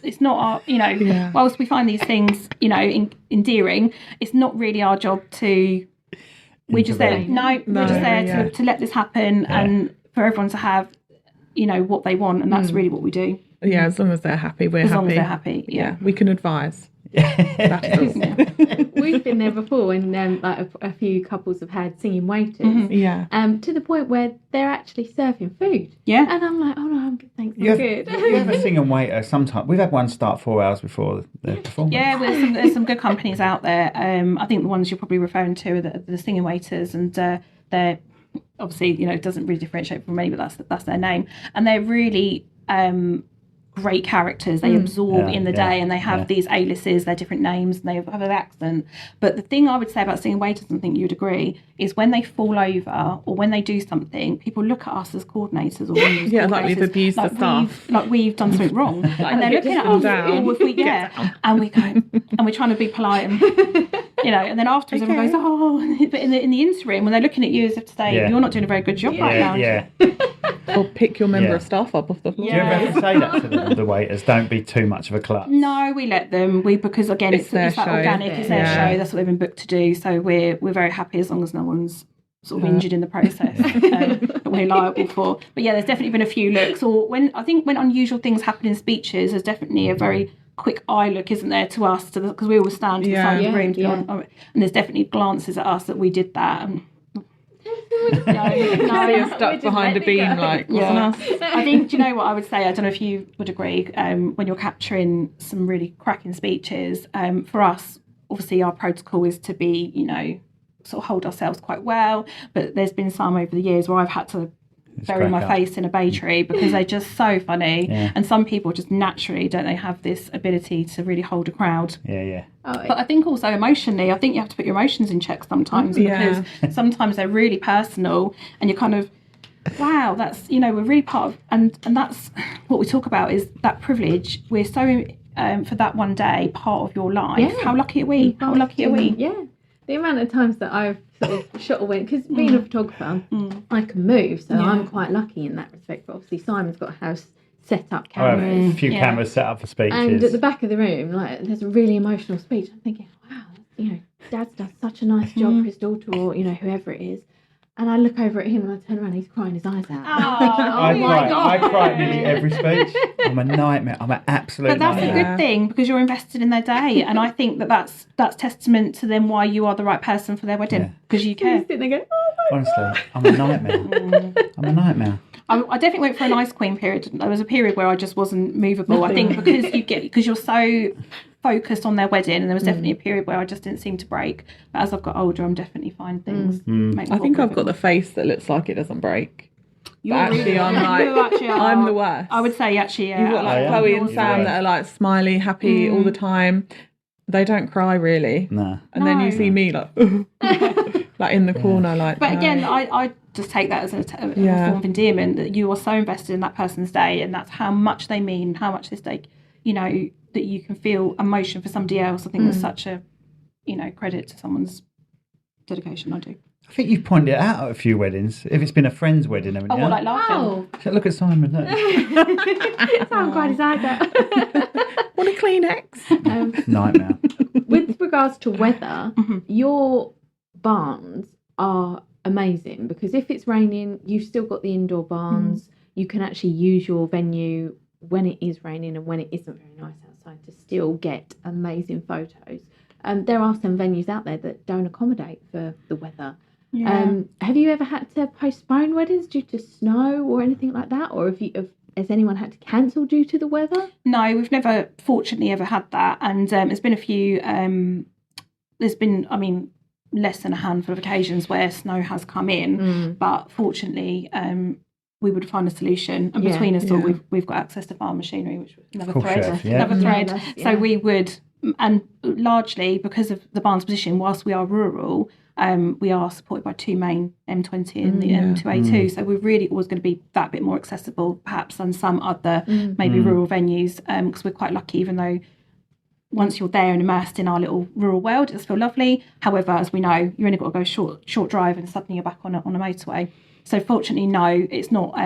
it's not our, whilst we find these things, endearing, it's not really our job to. We're just there. We're just there to let this happen and for everyone to have, what they want, and that's really what we do. Yeah, as long as they're happy, we're happy. As long as they're happy, yeah. We can advise. We've been there before when like a few couples have had singing waiters. To the point where they're actually serving food. Yeah. And I'm like, oh no, I'm good, thanks, I'm good. You have a singing waiter sometimes. We've had one start 4 hours before the performance. Yeah, there's some good companies out there. I think the ones you're probably referring to are the singing waiters, and they're obviously, it doesn't really differentiate from many, but that's their name. And they're really great characters. They absorb in the day, and they have these aliases, they're different names, and they have an accent. But the thing I would say about singing waiters, and I think you'd agree, is when they fall over or when they do something, people look at us as coordinators or like we've abused the staff, like we've done something wrong, and they're looking at us and we go and we're trying to be polite and and then afterwards everyone goes, but in the interim when they're looking at you as if to say you're not doing a very good job right now. Or pick your member of staff up off the floor. Do you ever say that to the waiters? Don't be too much of a klutz. No, we let them. Because again, it's that organic. It's their show. That's what they've been booked to do. So we're very happy as long as no one's sort of injured in the process that we're liable for. But yeah, there's definitely been a few looks. Or when unusual things happen in speeches, there's definitely a very quick eye look, isn't there, to us? Because we always stand to the side of the room, and there's definitely glances at us that we did that. And, you're stuck behind a beam, like wasn't us. I think, do you know what I would say? I don't know if you would agree. When you're capturing some really cracking speeches, for us, obviously our protocol is to be, sort of hold ourselves quite well. But there's been some over the years where I've had to bury my face in a bay tree because they're just so funny. And some people just naturally don't they have this ability to really hold a crowd. But I think also emotionally, I think you have to put your emotions in check sometimes because sometimes they're really personal and you're kind of, wow, that's, we're really part of, and that's what we talk about is that privilege. We're so, for that one day, part of your life. How lucky are we? How lucky are we? Yeah. The amount of times that I've sort of shot away, because being a photographer, I can move, so I'm quite lucky in that respect. But obviously, Simon's got a house set up cameras. A few cameras set up for speeches. And at the back of the room, like there's a really emotional speech. I'm thinking, wow, Dad's done such a nice job for his daughter, or whoever it is. And I look over at him and I turn around and he's crying his eyes out. I cry nearly every speech. I'm a nightmare. I'm an absolute nightmare. But that's a good thing because you're invested in their day. And I think that's testament to them why you are the right person for their wedding because you care. They go, oh my Honestly, I'm a nightmare. I'm a nightmare. I definitely went for an ice queen period. There was a period where I just wasn't movable. I think because you're so focused on their wedding, and there was definitely a period where I just didn't seem to break. But as I've got older, I'm definitely find things. Make me I think wobble a I've bit got more. the face that looks like it doesn't break. You're But actually, really- I'm you like, actually are. I'm the worst. I would say actually, yeah. You've got like yeah. Chloe and You're Sam the that are like smiley, happy all the time. They don't cry really. No. And then you No. see me like, like in the corner, like. But no. again, I just take that as a form of endearment, that you are so invested in that person's day, and that's how much they mean, how much this day, that you can feel emotion for somebody else. I think that's such a, credit to someone's dedication. I do. I think you've pointed it out at a few weddings. If it's been a friend's wedding, haven't Oh, you? what, like laughing? Oh, Look at Simon. Look. I'm cried his eyes out. Want a Kleenex? Nightmare. With regards to weather, your barns are amazing, because if it's raining, you've still got the indoor barns. You can actually use your venue when it is raining and when it isn't very nice outside to still get amazing photos. There are some venues out there that don't accommodate for the weather. Yeah. Have you ever had to postpone weddings due to snow or anything like that? Or has anyone had to cancel due to the weather? No, we've never, fortunately, ever had that. And there's been a few, there's been, less than a handful of occasions where snow has come in. But fortunately, we would find a solution. And between us all, we've got access to farm machinery, which was another Cool thread. chef, yeah. Another thread. Yeah, So we would, and largely because of the barn's position, whilst we are rural, we are supported by two main M20 and the M2A2. So we're really always going to be that bit more accessible, perhaps, than some other maybe rural venues, because we're quite lucky, even though once you're there and immersed in our little rural world, it does feel lovely. However, as we know, you only got to go short drive and suddenly you're back on a motorway. So fortunately, no, it's not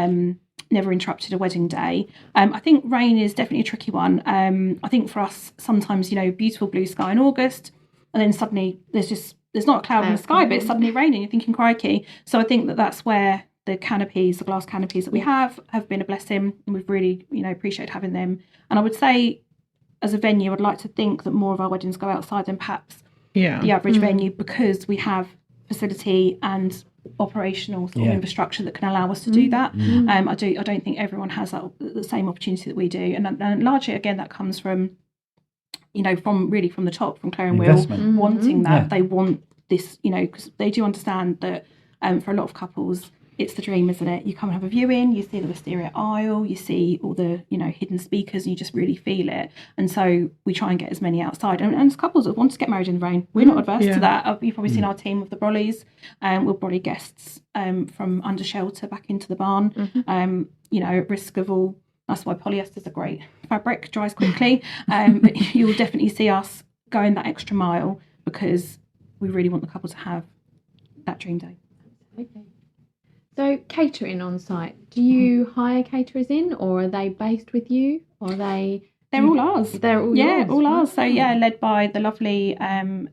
never interrupted a wedding day. I think rain is definitely a tricky one. I think for us, sometimes, beautiful blue sky in August, and then suddenly there's not a cloud in the sky, but it's suddenly raining. You're thinking, crikey. So I think that's where the glass canopies that we have been a blessing, and we've really, appreciated having them. And I would say, as a venue, I'd like to think that more of our weddings go outside than perhaps the average venue, because we have facility and operational sort of infrastructure that can allow us to do that. I don't think everyone has the same opportunity that we do, and largely again that comes from from the top, from Claire and Will wanting that. They want this, because they do understand that for a lot of couples it's the dream, isn't it? You come and have a viewing, you see the wisteria aisle, you see all the hidden speakers, and you just really feel it. And so we try and get as many outside, and as couples that want to get married in the rain, we're not adverse to that. You've probably seen our team of the Brollies. We'll brolly guests from under shelter back into the barn, at risk of all. That's why polyester's a great fabric, dries quickly. But you'll definitely see us going that extra mile, because we really want the couple to have that dream day. Okay. So catering on site, do you hire caterers in, or are they based with you? Or They're all ours. They're all yours. all ours. So led by the lovely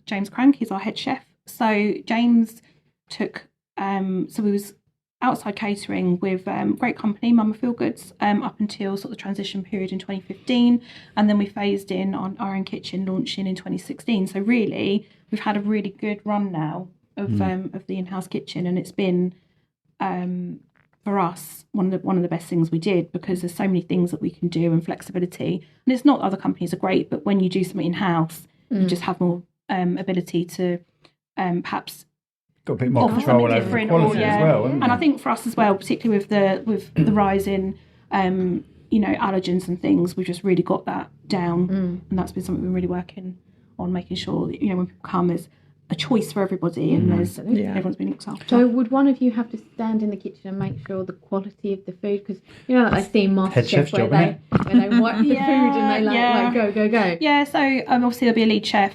James Crank. He's our head chef. So James took so we was outside catering with great company, Mama Feel Goods, up until sort of the transition period in 2015, and then we phased in on our own kitchen, launching in 2016. So really, we've had a really good run now of the in-house kitchen, and it's been for us one of the best things we did, because there's so many things that we can do, and flexibility. And it's not that other companies are great, but when you do something in-house, you just have more ability to perhaps Got a bit more offer control something over the different, quality as well. haven't And you? I think for us as well, particularly with the rise in allergens and things, we've just really got that down, and that's been something we're really working on, making sure that when people come, there's a choice for everybody, and there's everyone's been looked after. So would one of you have to stand in the kitchen and make sure the quality of the food, because like I see in Head chef's MasterChef job, where they wipe the food and they like go. Yeah, so obviously there'll be a lead chef.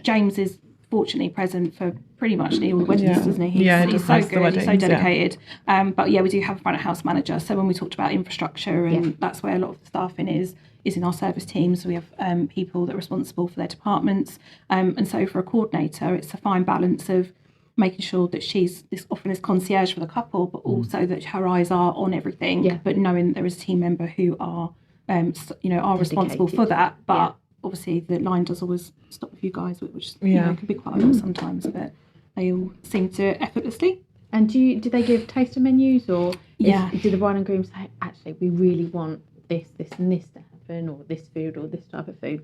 James is fortunately present for pretty much all the weddings, isn't he? He's so good, he's so dedicated. But we do have a front of house manager. So when we talked about infrastructure, and that's where a lot of the staffing is in our service teams. So we have people that are responsible for their departments. And so for a coordinator, it's a fine balance of making sure that she's often this concierge for the couple, but also that her eyes are on everything, but knowing that there is a team member who are responsible for that. But obviously the line does always stop with you guys, which can be quite a lot sometimes, but they all seem to do it effortlessly. And do they give taster menus, or Yeah. do the bride and groom say, actually, we really want this, this, and this to happen, or this food, or this type of food,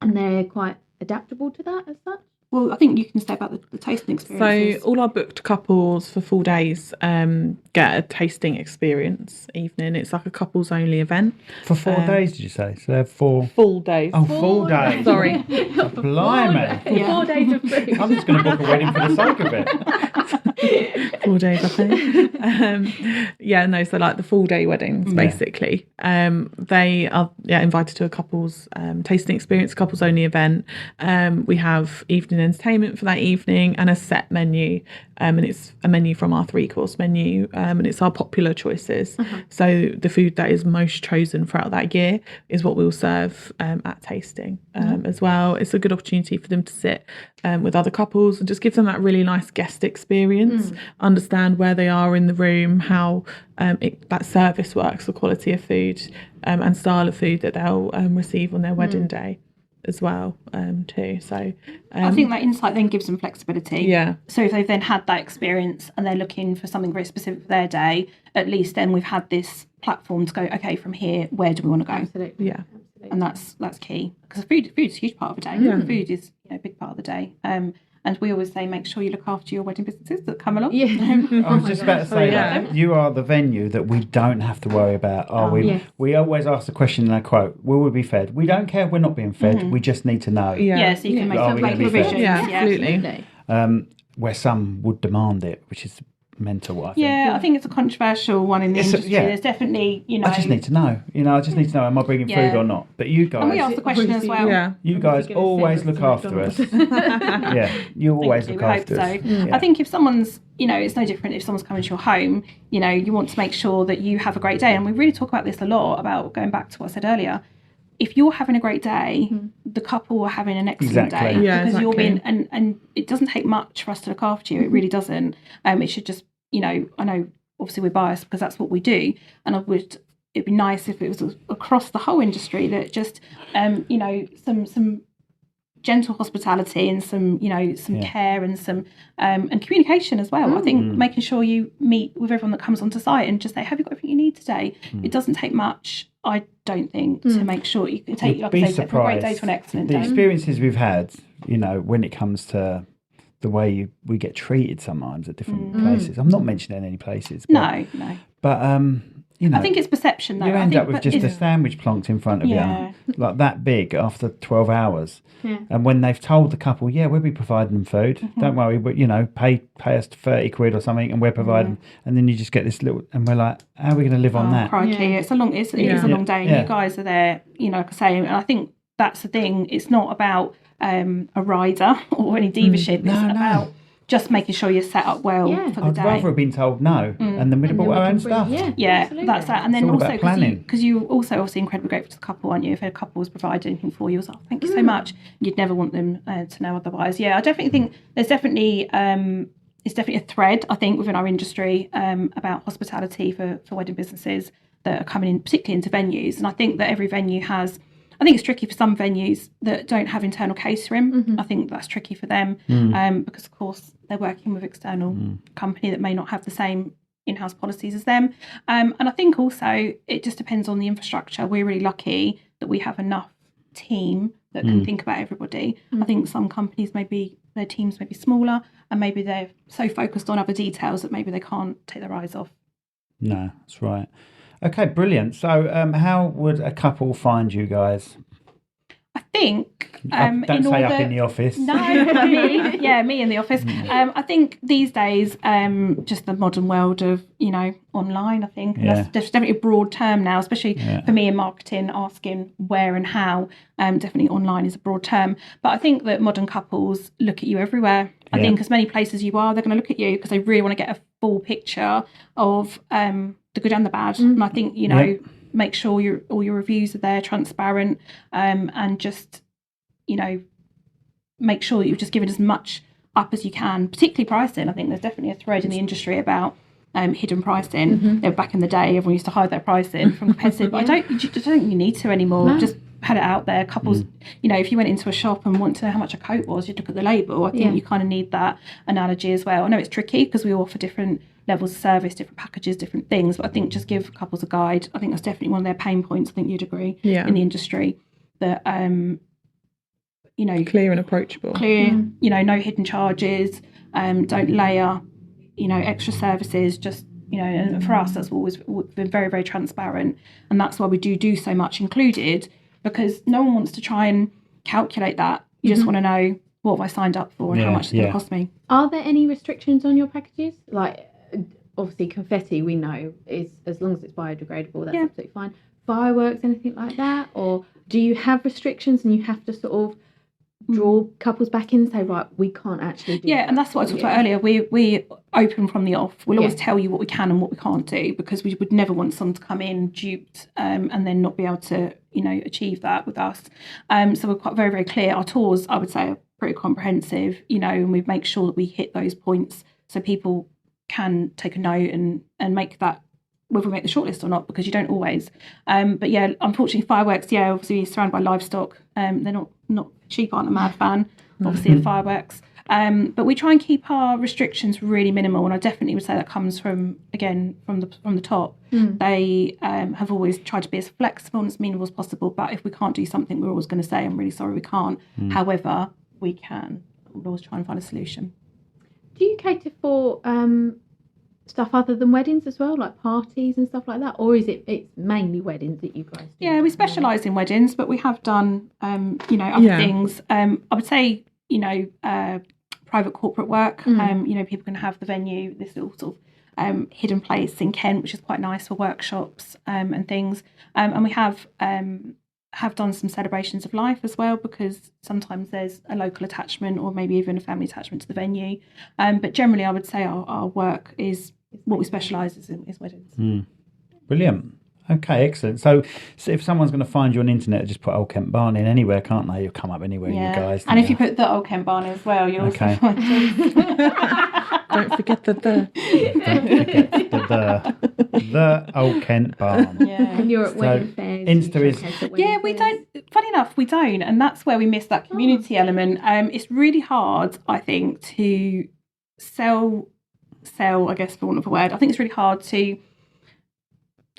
and they're quite adaptable to that as such? Well, I think you can say about the tasting experiences. So all our booked couples for full days get a tasting experience evening. It's like a couples only event. For 4 days, did you say? So they have 4 Full days. Oh, full days. Sorry. Blimey. 4 days of food. I'm just going to book a wedding for the sake of it. 4 days, I think. So like the full day weddings, basically. They are invited to a couples tasting experience, couples only event. We have evening entertainment for that evening and a set menu, and it's a menu from our 3-course menu, and it's our popular choices. So the food that is most chosen throughout that year is what we'll serve at tasting as well. It's a good opportunity for them to sit with other couples and just give them that really nice guest experience, understand where they are in the room, how that service works, the quality of food and style of food that they'll receive on their wedding day as well too. So I think that insight then gives them flexibility. Yeah. So if they've then had that experience and they're looking for something very specific for their day, at least then we've had this platform to go, okay, from here, where do we want to go? Absolutely. Yeah. Absolutely. And that's key, because food is a huge part of the day. Food is a big part of the day. And we always say, make sure you look after your wedding businesses that come along. Yeah. I was just about to say that you are the venue that we don't have to worry about, are we? yes. We always ask the question in our quote, will we be fed? We don't care if we're not being fed, we just need to know. Yeah, so you can Are we make gonna be fed? provisions. Yeah, absolutely. Where some would demand it, which is mental, I think. Yeah, I think it's a controversial one in the industry. There's definitely, I just need to know. I just need to know, am I bringing food or not? But you guys... And we ask the question as well. Yeah. You guys always look after us. You always look after us. I think if someone's, it's no different if someone's coming to your home, you want to make sure that you have a great day. And we really talk about this a lot, about going back to what I said earlier. If you're having a great day, the couple are having an excellent day. Yeah, because you're exactly. being, and it doesn't take much for us to look after you. It really doesn't. It should just, I know obviously we're biased because that's what we do. And it'd be nice if it was across the whole industry that just, some gentle hospitality and some care and some and communication as well. I think making sure you meet with everyone that comes onto site and just say, have you got everything you need today? It doesn't take much, I don't think, to make sure you can take, like I say, from a great day to an excellent the day. experiences we've had, when it comes to the way we get treated sometimes at different places. I'm not mentioning any places. But, No. But I think it's perception though. you I end think, up with but just a it's- sandwich plonked in front of Yeah. you, like that big after 12 hours. Yeah. And when they've told the couple, we'll be providing them food. Don't worry, but pay us 30 quid or something, and we're providing. And then you just get this little, and we're like, how are we going to live on that? Crikey, Yeah. it's a long day, and you guys are there. Like I say, and I think that's the thing. It's not about a rider or any diva-ship. It's about just making sure you're set up well for the I'd day. rather have been told no, and then we'd have bought our own stuff. Yeah, absolutely. that's that. And then It's all also about planning. because you also obviously incredibly grateful to the couple, aren't you? If a couple was providing anything for you, thank you so much. You'd never want them to know otherwise. Yeah, I definitely think there's definitely it's definitely a thread, I think, within our industry about hospitality for wedding businesses that are coming in, particularly into venues. And I think that every venue has. I think it's tricky for some venues that don't have internal catering. I think that's tricky for them because, of course, they're working with external company that may not have the same in-house policies as them. And I think also it just depends on the infrastructure. We're really lucky that we have enough team that can think about everybody. I think some companies their teams may be smaller and maybe they're so focused on other details that maybe they can't take their eyes off. No, that's right. Okay, brilliant. So how would a couple find you guys? I think Don't say up in the office. No, me in the office. I think these days, just the modern world of online. I think that's definitely a broad term now, especially for me in marketing. Asking where and how, definitely online is a broad term. But I think that modern couples look at you everywhere. I think as many places you are, they're going to look at you because they really want to get a full picture of the good and the bad. And I think make sure all your reviews are there, transparent, and just make sure that you're just giving as much up as you can, particularly pricing. I think there's definitely a thread in the industry about hidden pricing. Back in the day, everyone used to hide their pricing from competitive, but I don't think you need to anymore. Just had it out there. Couples, you know, if you went into a shop and want to know how much a coat was, you'd look at the label. I think you kind of need that analogy as well. I know it's tricky because we offer different levels of service, different packages, different things, but I think just give couples a guide. I think that's definitely one of their pain points. I think you'd agree in the industry that, you know, clear and approachable. You know, no hidden charges, don't layer, you know, extra services, just, you know, and for us, that's always been very, very transparent. And that's why we do so much included, because no one wants to try and calculate that. You just want to know, what have I signed up for and how much it's going to cost me. Are there any restrictions on your packages? Like, obviously, confetti, we know, is as long as it's biodegradable, that's absolutely fine. Fireworks, anything like that? Or do you have restrictions and you have to sort of draw couples back in and say, right, we can't actually do that? And that's what I talked about earlier. We open from the off. We'll always tell you what we can and what we can't do, because we would never want someone to come in duped and then not be able to, you know, achieve that with us. So we're quite very, very clear. Our tours, I would say, are pretty comprehensive, you know, and we make sure that we hit those points so people can take a note and make that, whether we make the shortlist or not, because you don't always. But yeah, unfortunately, fireworks, obviously you're surrounded by livestock. They're not sheep aren't a mad fan, obviously, of fireworks. But we try and keep our restrictions really minimal, and I definitely would say that comes from the top. They have always tried to be as flexible and as amenable as possible. But if we can't do something, we're always going to say, I'm really sorry, we can't. However, we can. We'll always try and find a solution. Do you cater for stuff other than weddings as well, like parties and stuff like that, or is it's mainly weddings that you guys do? Yeah, we specialise in weddings, but we have done you know, other things. I would say, you know, private corporate work. You know, people can have the venue, this little sort of hidden place in Kent, which is quite nice for workshops and things. And we have done some celebrations of life as well, because sometimes there's a local attachment or maybe even a family attachment to the venue. But generally, I would say our work is what we specialise in is weddings. Brilliant. Okay, excellent. So if someone's going to find you on the internet, just put Old Kent Barn in anywhere, can't they? You'll come up anywhere, you guys. And if you put the Old Kent Barn as well, you'll also find it. Don't forget the. Don't forget the Old Kent Barn. And you're at wedding fairs. Insta is. We don't. Funny enough, we don't, and that's where we miss that community element. It's really hard, I think, to sell. I guess, for want of a word, I think it's really hard to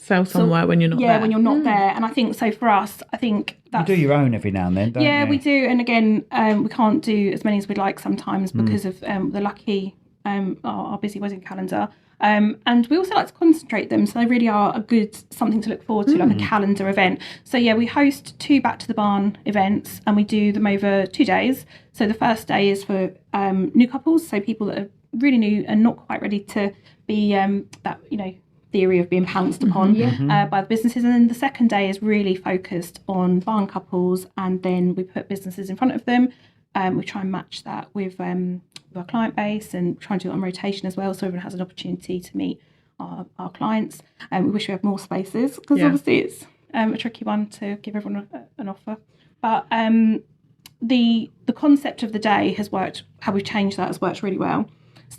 sell somewhere when you're not there. When you're not there. And I think so for us, I think that's... You do your own every now and then, don't you? We do. And again, we can't do as many as we'd like sometimes because of the lucky, our busy wedding calendar. And we also like to concentrate them, so they really are a good something to look forward to, like a calendar event. So we host 2 Back to the Barn events, and we do them over 2 days. So the first day is for new couples, so people that are really new and not quite ready to be that, you know, theory of being pounced upon by the businesses. And then the second day is really focused on barn couples, and then we put businesses in front of them. We try and match that with our client base, and try and do it on rotation as well, so everyone has an opportunity to meet our clients. We wish we had more spaces, because obviously it's a tricky one to give everyone an offer. But the concept of the day has worked. How we've changed that has worked really well.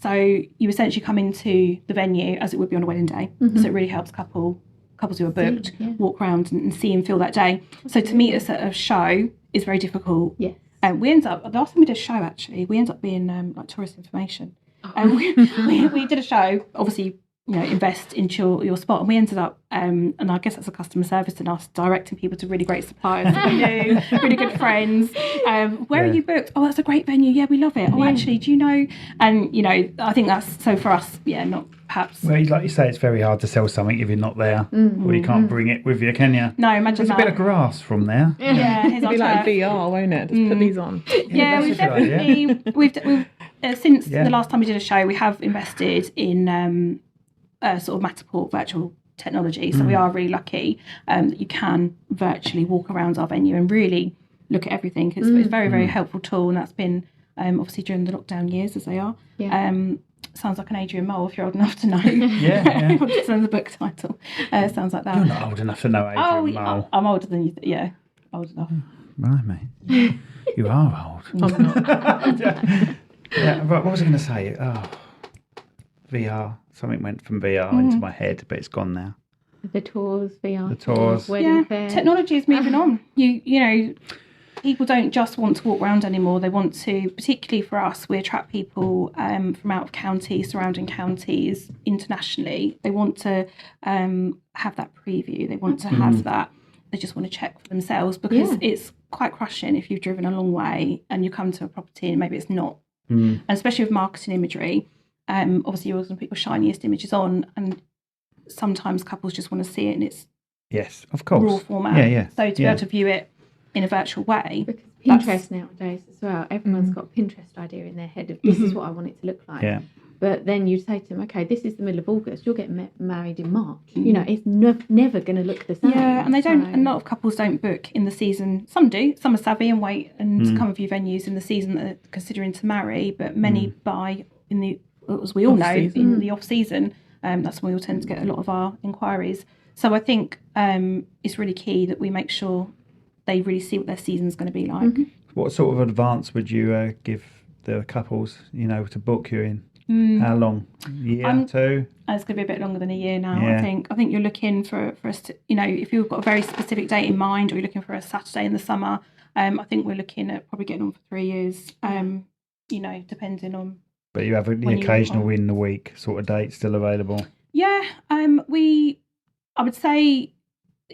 So you essentially come into the venue as it would be on a wedding day. So it really helps couples who are booked walk around and see and feel that day. So to meet us at a show is very difficult. We end up, the last time we did a show actually, we end up being like tourist information. We did a show, obviously, you know, invest into your spot, and we ended up, and I guess that's a customer service in us, directing people to really great suppliers that we knew, really good friends. Where are you booked? Oh, that's a great venue. Yeah, we love it. Oh, actually, do you know? And, you know, I think that's, so for us, not perhaps. Well, like you say, it's very hard to sell something if you're not there, or you can't bring it with you, can you? No, imagine There's a bit of grass from there. Here's It'll be like VR, won't it? Just put these on. We've definitely, we've since the last time we did a show, we have invested in sort of Matterport virtual technology. So we are really lucky that you can virtually walk around our venue and really look at everything. It's a very, very helpful tool, and that's been obviously during the lockdown years, as they are. Sounds like an Adrian Mole, if you're old enough to know. It's in the book title. Sounds like that. You're not old enough to know Adrian Mole. I'm older than you. Old enough. Right, mate. You are old. I'm not. Right, what was I going to say? VR. Something went from VR into my head, but it's gone now. The tours, VR, The tours. wedding fair. Technology is moving on. You know, people don't just want to walk around anymore. They want to, particularly for us, we attract people from out of county, surrounding counties, internationally. They want to have that preview. They want to have that. They just want to check for themselves, because it's quite crushing if you've driven a long way and you come to a property and maybe it's not. And especially with marketing imagery, obviously you're always going to put your shiniest images on, and sometimes couples just want to see it in its of course, raw format. Yeah. So to be able to view it in a virtual way. Because Pinterest nowadays as well, everyone's got a Pinterest idea in their head of this is what I want it to look like. Yeah. But then you say to them, okay, this is the middle of August, you'll get married in March. You know, it's never going to look the same. Yeah, and they don't. A lot of couples don't book in the season. Some do. Some are savvy and wait and come and view venues in the season that they're considering to marry. But many buy in the, as we all know, in the off season. That's when we all tend to get a lot of our inquiries. So I think it's really key that we make sure they really see what their season's going to be like. What sort of advance would you give the couples, you know, to book you in? How long? A year, 2? It's going to be a bit longer than a year now. Yeah. I think you're looking for us to, you know, if you've got a very specific date in mind, or you're looking for a Saturday in the summer, I think we're looking at probably getting on for 3 years. You know, depending on. But you have the occasional in the week sort of date still available. Yeah, I would say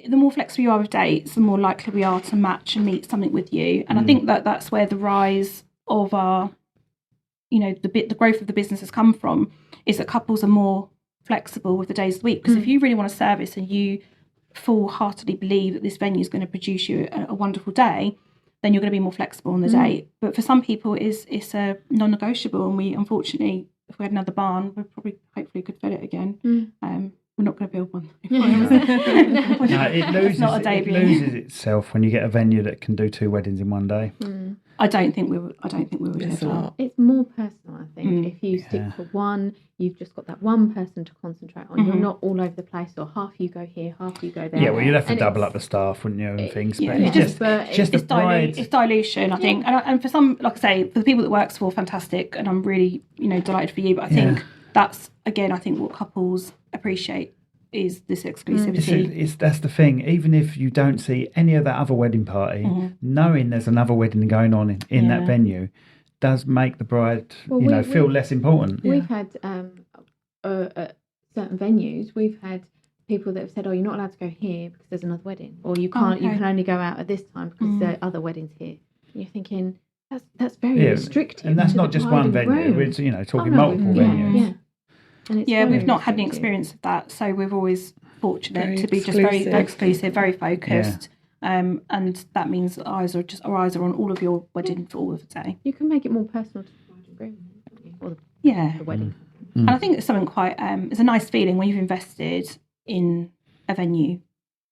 the more flexible you are with dates, the more likely we are to match and meet something with you. And I think that's where the rise of our, you know, the growth of the business has come from, is that couples are more flexible with the days of the week. Because if you really want a service and you full-heartedly believe that this venue is going to produce you a wonderful day, then you're going to be more flexible on the day. But for some people, it's a non-negotiable. And we, unfortunately, if we had another barn, we probably hopefully could fill it again. We're not going to build one. No, it loses itself when you get a venue that can do 2 weddings in one day. I don't think we would. It's a lot. It's more personal, I think. If you stick to one, you've just got that one person to concentrate on. You're not all over the place, or half you go here, half you go there. Yeah, well, you'd have to double up the staff, wouldn't you, and things. But It's dilution, I think. And for some, like I say, for the people that works for, fantastic. And I'm really, you know, delighted for you. But I think that's, again, I think what couples appreciate is this exclusivity. That's the thing. Even if you don't see any of that other wedding party, knowing there's another wedding going on in that venue does make the bride, feel less important. We've had at certain venues, we've had people that have said, "Oh, you're not allowed to go here because there's another wedding," or "You can't. You can only go out at this time because there are other weddings here." And you're thinking that's very restrictive. And that's not just one venue. We're talking multiple venues. Yeah, we've not had any experience of that, so we're always fortunate to be just very exclusive, very focused, and that means that our eyes are on all of your wedding for all of the day. You can make it more personal to the bride and groom, can't you? Or the wedding. And I think it's something quite. It's a nice feeling when you've invested in a venue,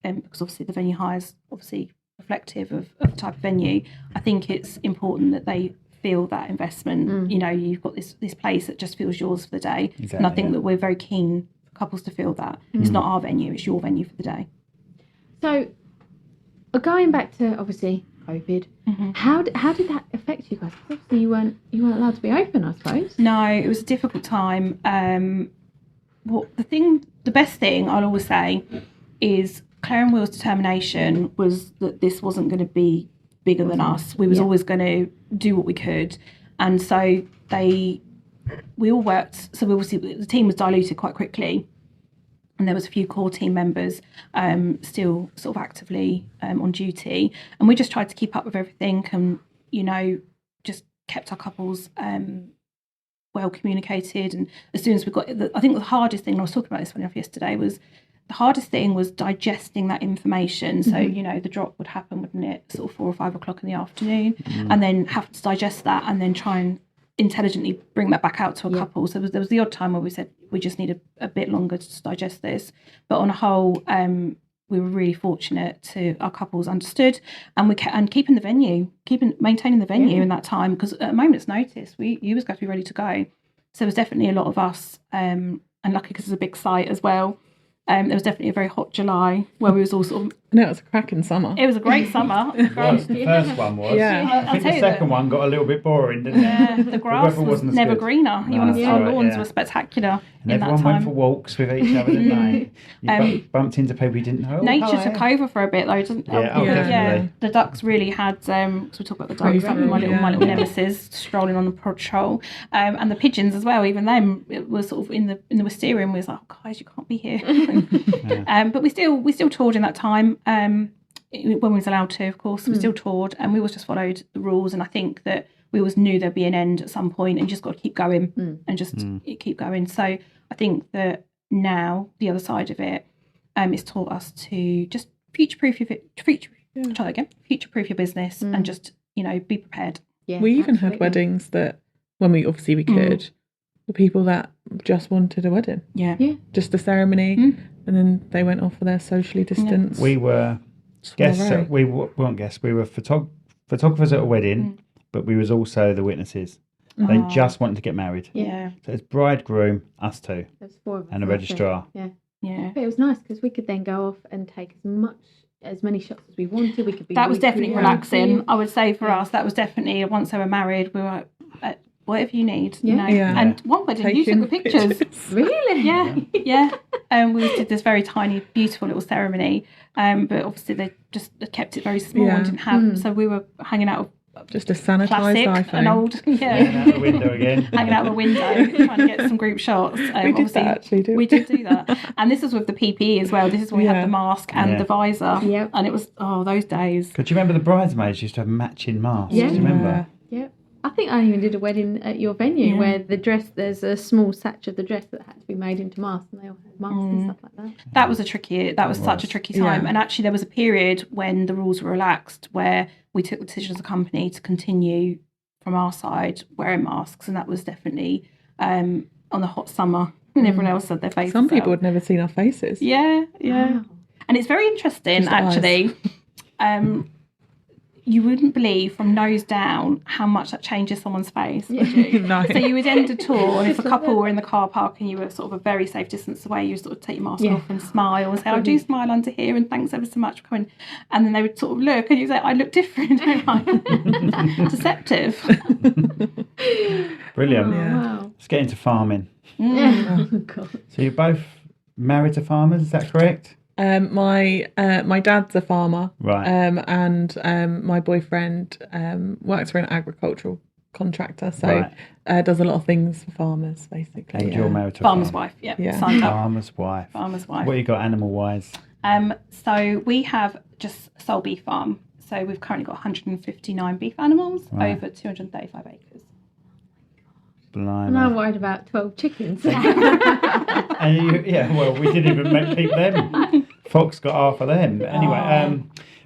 because obviously the venue hire is obviously reflective of the type of venue. I think it's important that they feel that investment. You know, you've got this place that just feels yours for the day. Exactly, and I think that we're very keen for couples to feel that. It's not our venue, it's your venue for the day. So going back to obviously COVID, how did that affect you guys? Because obviously you weren't allowed to be open, I suppose. No, it was a difficult time. The best thing I'll always say is Claire and Will's determination was that this wasn't going to be bigger than us. We was always going to do what we could, and so we all worked. So obviously the team was diluted quite quickly, and there was a few core team members still sort of actively on duty, and we just tried to keep up with everything, and just kept our couples well communicated. And as soon as we got, I think the hardest thing, and I was talking about this one yesterday, was the hardest thing was digesting that information. So, the drop would happen, wouldn't it, sort of 4 or 5 o'clock in the afternoon, and then have to digest that and then try and intelligently bring that back out to a couple. So there was the odd time where we said we just need a bit longer to digest this. But on a whole, we were really fortunate to our couples understood, and keeping the venue, maintaining the venue in that time, because at a moment's notice, you was going to be ready to go. So there was definitely a lot of us, and lucky because it's a big site as well. There was definitely a very hot July where we was all sort of... No, it was a cracking summer. It was a great summer. The first one was. Yeah. I think the second one got a little bit boring, didn't it? Yeah, the grass weather was wasn't as never good. greener. No, Our that's lawns right, were spectacular And in that everyone went time. for walks with each other, didn't they? You bumped into people you didn't know. Nature hi. took over for a bit though, didn't it? Yeah, definitely. The ducks really had, because we talk about the ducks, Free my roam, little nemesis strolling on the patrol, and the pigeons as well. Even them, it was sort of in the wisteria, and we was like, oh, guys, you can't be here. But we still toured in that time. When we was allowed to, of course, we still toured, and we always just followed the rules. And I think that we always knew there'd be an end at some point, and just got to keep going and just keep going. So I think that now the other side of it, it's taught us to just future-proof your business, and just be prepared. Yeah, We even absolutely. had weddings that, when we could, the people that just wanted a wedding, Yeah. just a ceremony, and then they went off for their socially distanced. We were guests. We weren't guests. We were photographers at a wedding, but we was also the witnesses. They just wanted to get married. Yeah. So it's bridegroom, us two, There's 4 of us, and a wasn't there? registrar. Yeah. Yeah. But it was nice because we could then go off and take as many shots as we wanted. We could be. That was definitely weekly relaxing. active. I would say for us, that was definitely, once they were married, we were like, whatever you need, Yeah. Yeah. And one wedding, you took the pictures. Really? Yeah. We did this very tiny, beautiful little ceremony, but obviously they just kept it very small and didn't have. So we were hanging out with Just a sanitised classic, iPhone. an old, Hanging out the window again. hanging out the window, trying to get some group shots. We did Obviously, that actually, didn't we did do that, and this was with the PPE as well. This is where we had Yeah. the mask and Yeah. the visor, Yep. and it was those days. Could you remember the bridesmaids used to have matching masks? Yeah. Do you remember? Yeah. I think I even did a wedding at your venue where the dress, there's a small satch of the dress that had to be made into masks, and they all had masks and stuff like that. That was such a tricky time. Yeah. And actually there was a period when the rules were relaxed where we took the decision as a company to continue from our side wearing masks, and that was definitely on the hot summer and everyone else had their faces Some people out. had never seen our faces. Yeah. Wow. And it's very interesting Just eyes. actually. You wouldn't believe from nose down how much that changes someone's face, would you? No. So you would end a tour, and if a couple were in the car park and you were sort of a very safe distance away, you would sort of take your mask off and smile and say, I do smile under here, and thanks ever so much for coming. And then they would sort of look, and you say, I look different, don't I? Deceptive. Brilliant. Wow. Let's get into farming. Oh, God. So you're both married to farmers, is that correct? My dad's a farmer, Right. and my boyfriend works for an agricultural contractor, so does a lot of things for farmers, basically. And yeah. you're married to a Farmer's farmer. wife, yeah. Yeah. Signed up. Farmer's wife. Farmer's wife. What you got animal-wise? So we have just sole beef farm. So we've currently got 159 beef animals over 235 acres. Blimey. And I'm worried about 12 chickens. And well, we didn't even keep them. Fox got half of them. Anyway,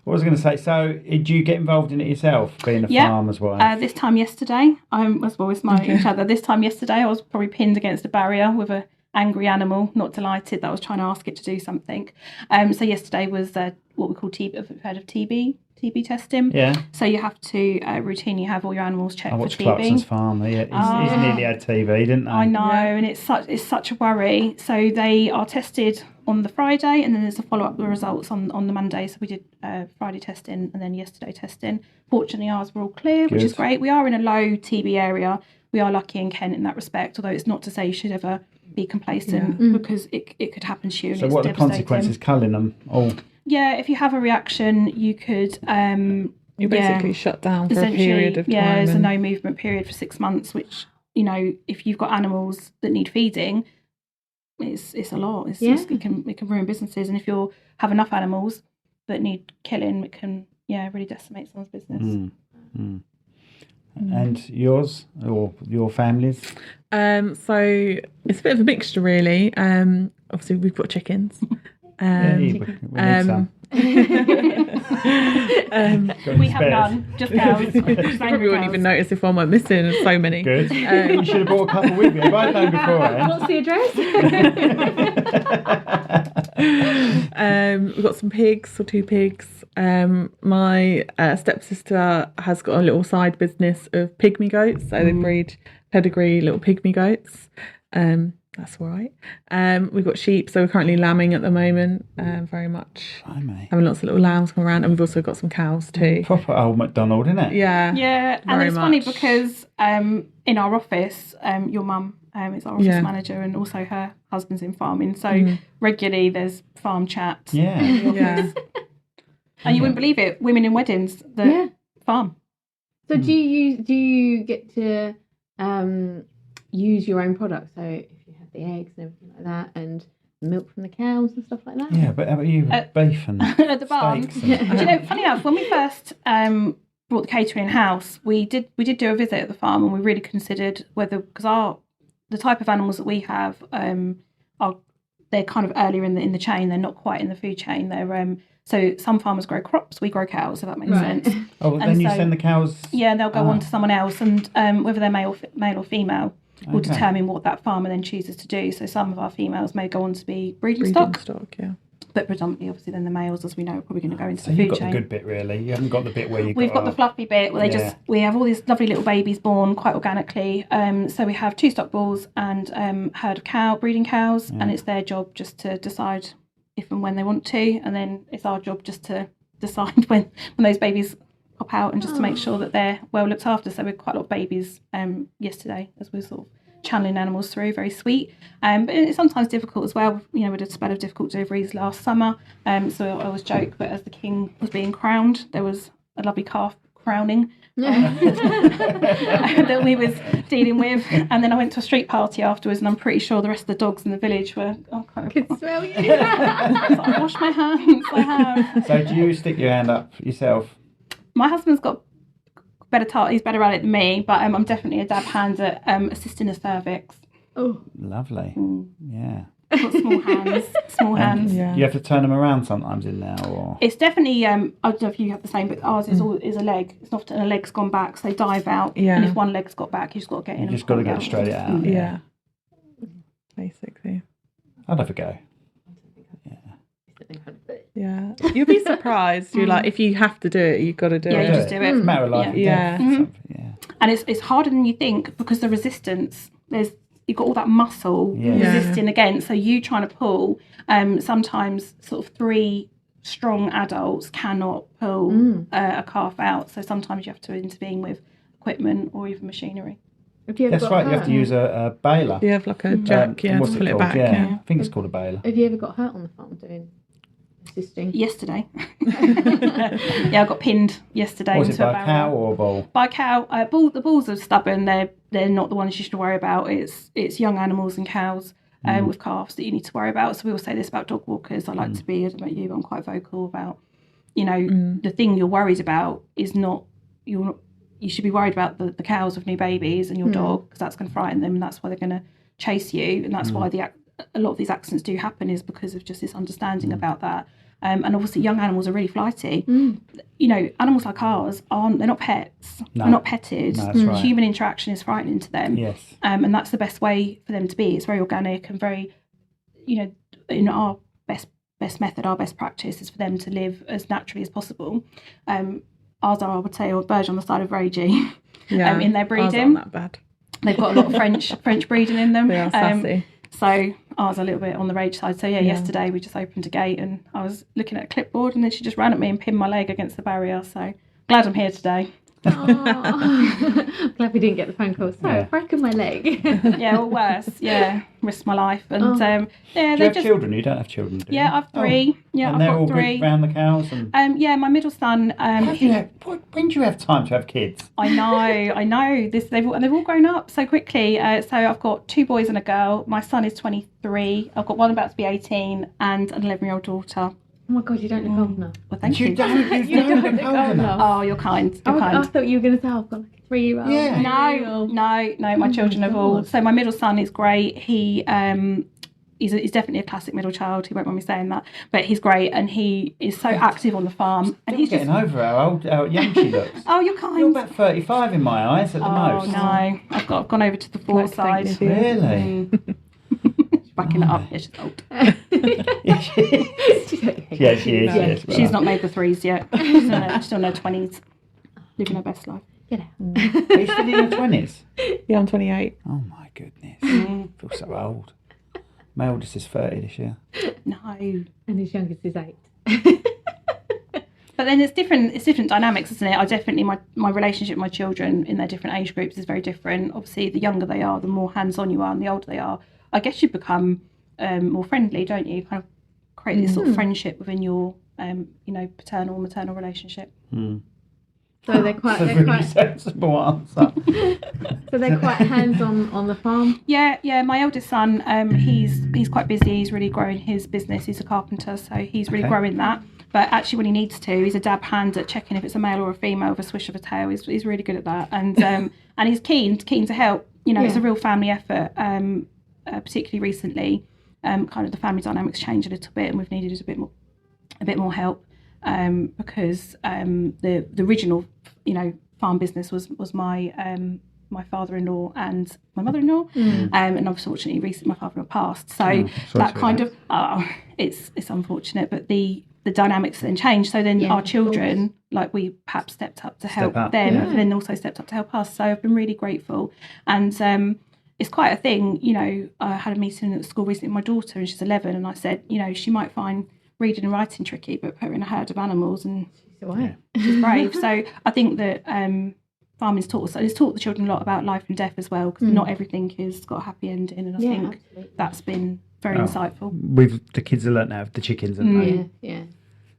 what was I going to say? So, did you get involved in it yourself, being a farmer's wife? This time yesterday, I was always smiling at each other. This time yesterday, I was probably pinned against a barrier with a angry animal, not delighted that I was trying to ask it to do something. So yesterday was what we call TB. Have you heard of TB testing? Yeah. So you have to routinely have all your animals checked I for watched TB. Clarkson's Farmer. Yeah, he's nearly had TB, didn't they? I know, and it's such a worry. So they are tested on the Friday, and then there's a follow-up the results on the Monday. So we did Friday testing and then yesterday testing. Fortunately, ours were all clear, which is Good. great. We are in a low TB area. We are lucky in Kent in that respect, although it's not to say you should ever be complacent because it could happen to you. And So it's what are the devastating. consequences? Culling them all. Yeah, if you have a reaction, you could... You're basically shut down for a period of time. Yeah, there's a and- no movement period for 6 months, which, if you've got animals that need feeding, it's a lot. It can ruin businesses. And if you have enough animals that need killing, it can really decimate someone's business. And yours or your family's? So it's a bit of a mixture, really. Obviously, we've got chickens. We need some. Got We any have spares? none, just cows. You probably wouldn't even notice if one went missing. There's so many. Good. You should have brought a couple with you. If I'd known beforehand. What's the address? We've got some pigs, or 2 pigs. My stepsister has got a little side business of pygmy goats. So they breed pedigree little pygmy goats. That's all right. We've got sheep, so we're currently lambing at the moment. Very much Blimey. having lots of little lambs come around, and we've also got some cows too. Proper old McDonald, isn't it? Yeah, and very it's funny much. because in our office, your mum is our office manager, and also her husband's in farming. So regularly there's farm chat. Yeah. Yeah. And you wouldn't believe it, women in weddings that farm. So do you get to use your own products? So if you have the eggs and everything like that, and milk from the cows and stuff like that. Yeah, but how about you? Beef and at the barn. steaks Do you know, funny enough, when we first brought the catering in house, we did do a visit at the farm, and we really considered whether, because the type of animals that we have they're kind of earlier in the chain. They're not quite in the food chain. They're so some farmers grow crops, we grow cows, if that makes sense. Oh, well, then you send the cows. Yeah, they'll go on to someone else, and whether they're male or female will determine what that farmer then chooses to do. So some of our females may go on to be breeding stock, yeah. but predominantly, obviously, then the males, as we know, are probably going to go into So the you've food got chain. the good bit, really. You haven't got the bit where We've got the fluffy bit where we have all these lovely little babies born quite organically. So we have 2 stock bulls and herd of breeding cows, and it's their job just to decide if and when they want to, and then it's our job just to decide when those babies pop out, and just to make sure that they're well looked after. So we had quite a lot of babies yesterday as we were sort of channeling animals through, very sweet. But it's sometimes difficult as well. You know, we had a spell of difficult deliveries last summer. So I always joke that as the king was being crowned, there was a lovely calf crowning that we was dealing with. And then I went to a street party afterwards, and I'm pretty sure the rest of the dogs in the village were Could smell you. I wash my hands, I have. So do you stick your hand up yourself? My husband's got he's better at it than me, but I'm definitely a dab hand at assisting a cervix. Oh, Lovely. Yeah. Got small hands. Yeah. You have to turn them around sometimes in there, or It's definitely I don't know if you have the same, but ours is a leg. It's often a leg's gone back, so they dive out. Yeah. And if one leg's got back, you just got to get in. you just got to get it straight out. Yeah. Basically. I'd have a go. Yeah. You'll be surprised. You're like, if you have to do it, you've got to do Yeah, it. you just do it. It's a matter of life and Yeah. death. Something, yeah. And it's harder than you think, because the resistance, you've got all that muscle resisting against. So you trying to pull, sometimes sort of 3 strong adults cannot pull a calf out. So sometimes you have to intervene with equipment or even machinery. That's right. You have to use a baler. You have like a jack, to what's pull it called? back. Yeah. I think it's called a baler. Have you ever got hurt on the farm doing assisting? Yesterday. Yeah, I got pinned yesterday Was it into by a a barrier. cow or a bull? By a cow. The bulls are stubborn. They're not the ones you should worry about. It's young animals and cows with calves that you need to worry about. So we all say this about dog walkers. I like to be, I don't know about you, but I'm quite vocal about, the thing you're worried about is not, you should be worried about the cows with new babies and your dog, because that's going to frighten them, and that's why they're going to chase you, and that's why a lot of these accidents do happen, is because of just this understanding about that. And obviously young animals are really flighty. Animals like ours they're not pets. No. They're not petted. No, that's right. Human interaction is frightening to them. Yes. And that's the best way for them to be. It's very organic and very, in our best method, our best practice is for them to live as naturally as possible. Ours are, I would say, a verge on the side of ragey in their breeding. Ours aren't that bad. They've got a lot of French breeding in them. They are sassy. So ours are a little bit on the rage side. So yesterday we just opened a gate, and I was looking at a clipboard, and then she just ran at me and pinned my leg against the barrier. So glad I'm here today. I'm glad we didn't get the phone call. Sorry, I've broken my leg. Yeah, or worse. Yeah, risked my life. And Do you have children? You don't have children, do you? Yeah, I've 3. Yeah, and I've they're got all 3. good around the cows. And Yeah, my middle son. when do you have time to have kids? I know. They've all grown up so quickly. So I've got 2 boys and a girl. My son is 23. I've got one about to be 18 and an 11-year-old daughter. Oh my God, you don't look old enough. Well, thank you. You don't look old enough. Oh, you're kind. You're kind. I thought you were going to say, I've got like a 3-year-old. Yeah. No, my children have all. So my middle son is great. He's definitely a classic middle child. He won't mind me saying that, but he's great, and he is so active on the farm. And he's getting over how young she looks. Oh, you're kind. You're about 35 in my eyes at the most. Oh no, I've gone over to the 4 side. Really? Backing it up. Yeah, she's old. Yeah, she is. Yes, She's not made the 3s yet. She's still in her 20s, living her best life. Get out. Are you still in your 20s? Yeah, I'm 28. Oh my goodness. I feel so old. My oldest is 30 this year. No. And his youngest is 8. But then it's different dynamics, isn't it? I definitely, my relationship with my children in their different age groups is very different. Obviously, the younger they are, the more hands-on you are, and the older they are, I guess you become more friendly, don't you? You kind of create this sort of friendship within your, paternal, maternal relationship. So they're quite, That's a really sensible answer. so they're quite hands-on on the farm. Yeah. My eldest son, he's quite busy. He's really growing his business. He's a carpenter, so he's really growing that. But actually, when he needs to, he's a dab hand at checking if it's a male or a female with a swish of a tail. He's really good at that, and he's keen to help. It's a real family effort. Particularly recently, kind of the family dynamics changed a little bit, and we've needed a bit more help because the original farm business was my my father-in-law and my mother-in-law, and unfortunately recently my father-in-law passed. So that kind of it's unfortunate, but the dynamics then changed. So then our children, like, we perhaps stepped up to help them, and then also stepped up to help us. So I've been really grateful, and it's quite a thing. I had a meeting at school recently with my daughter, and she's 11, and I said, she might find reading and writing tricky, but put her in a herd of animals, and she's brave. So I think that farming's taught the children a lot about life and death as well, because not everything has got a happy ending, and I think that's been very insightful. The kids have learnt now the chickens, haven't they? Yeah.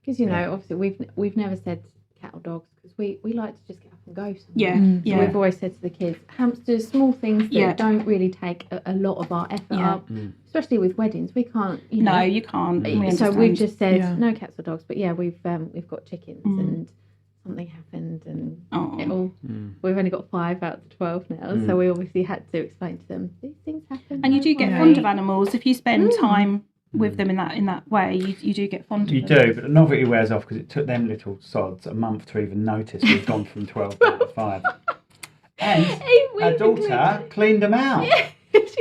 Because obviously we've never said cat or dogs, because we like to just get up and go somewhere. So we've always said to the kids, hamsters, small things that don't really take a lot of our effort up, especially with weddings. We can't. No, you can't. So we've just said no cats or dogs, but we've got chickens, and something happened, and we've only got 5 out of the 12 now, so we obviously had to explain to them these things happen. And you do get fond of animals if you spend time with them in that way. You do get fond of them. You do, but the novelty wears off, because it took them little sods a month to even notice we've gone from 12 down to 5. And our daughter cleaned them out.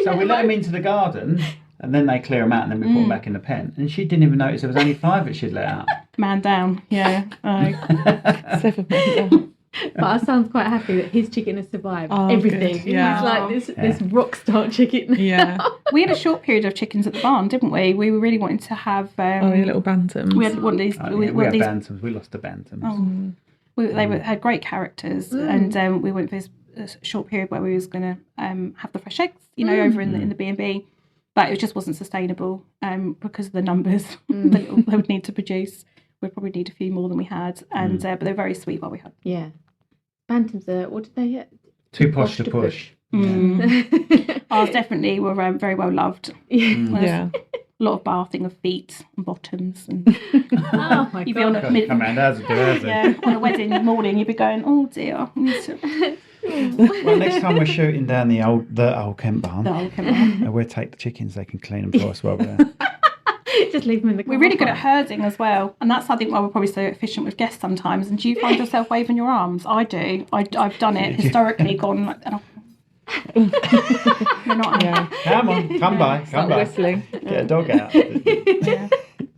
So we let them into the garden, and then they clear them out, and then we put them back in the pen. And she didn't even notice there was only 5 that she'd let out. Man down, 7 man down. But our son's quite happy that his chicken has survived everything. Good. Yeah. He's like this rock star chicken. Yeah. We had a short period of chickens at the barn, didn't we? We were really wanting to have your little bantams. We had one of these. We had bantams. We lost the bantams. They had great characters, and we went for this short period where we was going to have the fresh eggs, over in the B&B, but it just wasn't sustainable because of the numbers they would need to produce. We'd probably need a few more than we had, and but they're very sweet while we had. Yeah, bantams are, what did they hit? Too posh to push. Ours definitely were very well loved. Yeah. A lot of bathing of feet and bottoms, and Oh my you'd be on god. Come on, on a wedding morning, you'd be going, oh dear. Well, next time we're shooting down the old Kent barn, The old Kent barn. we'll take the chickens. They can clean them for us while we're there. Just leave them in the car. We're really good at herding as well, and that's I think why we're probably so efficient with guests sometimes. And do you find yourself waving your arms? I do. I've done it historically. Gone like, you're not. Yeah. Come on, come by. Whistling. Get a dog out.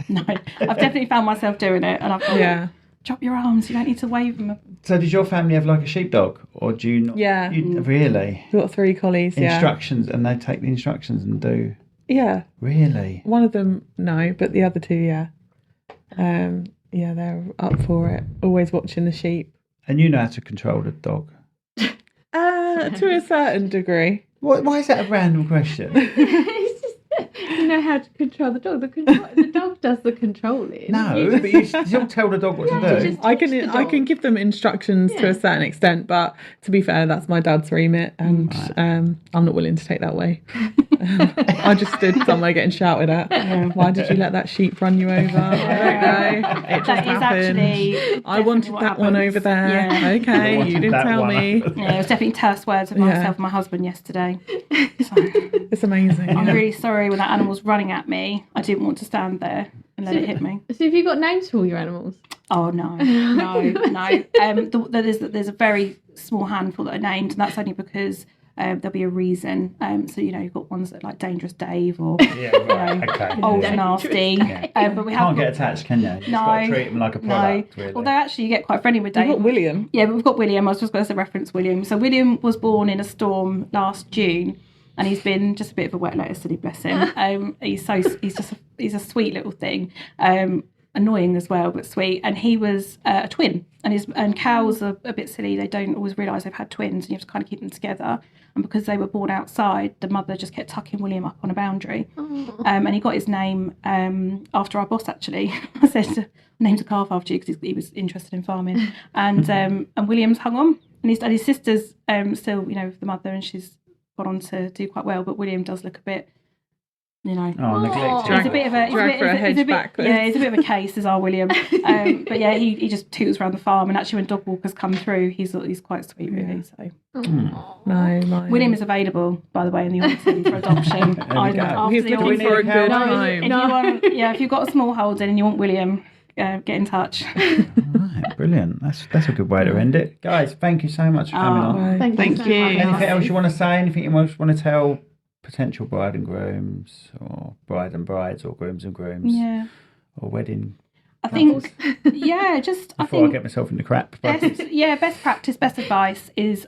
No, I've definitely found myself doing it, and I've gone, drop your arms. You don't need to wave them. So, did your family have like a sheepdog, or do you not? Yeah. Really? We've got 3 collies. Instructions, and they take the instructions and do. Yeah. Really? One of them, no, but the other 2, yeah. They're up for it. Always watching the sheep. And you know how to control the dog? To a certain degree. Why is that a random question? It's just, you know how to control the dog. The dog does the controlling. No, but you still tell the dog what to do. just- I can give them instructions to a certain extent, but to be fair, that's my dad's remit, and I'm not willing to take that way. I just stood somewhere getting shouted at. Why did you let that sheep run you over? I don't know. It just That is happened. actually. I wanted what that one happens. over there. Yeah. Okay, you didn't that tell one me. over Yeah, it was definitely terse words with myself and my husband yesterday. So It's amazing. I'm yeah. really sorry when that animal was running at me. I didn't want to stand there and let it hit me. So have you got names for all your animals? Oh no. There's a very small handful that are named, and that's only because there'll be a reason. So you've got ones that are like Dangerous Dave or Yeah, right. Okay. Old Yeah. Nasty. But we Can't have get attached, can you? You've No, got to treat them like a product, really. Although actually you get quite friendly with Dave. You've got William. Yeah, but we've got William. I was just going to reference William. So William was born in a storm last June, and he's been just a bit of a wet lettuce, silly, bless him. He's a sweet little thing. Annoying as well, but sweet. And he was a twin, and cows are a bit silly. They don't always realise they've had twins, and you have to kind of keep them together. And because they were born outside, the mother just kept tucking William up on a boundary. And he got his name after our boss, actually. I said, named a calf after you, because he was interested in farming. And William's hung on, and his sister's still, with the mother, and she's gone on to do quite well. But William does look a bit, neglected. He's a bit of a he's a bit of a case, is our William. But yeah, he just toots around the farm, and actually when dog walkers come through, he's quite sweet, really. So No. William is available, by the way, in the autumn for adoption. He's looking for a good home. If you've got a small holding and you want William, get in touch. Right, brilliant. That's a good way to end it, guys. Thank you so much for coming on. Thank you. Anything else you want to say? Anything you want to tell potential bride and grooms, or bride and brides, or grooms and grooms, or wedding? I think, I think I get myself into crap. Best practice, best advice is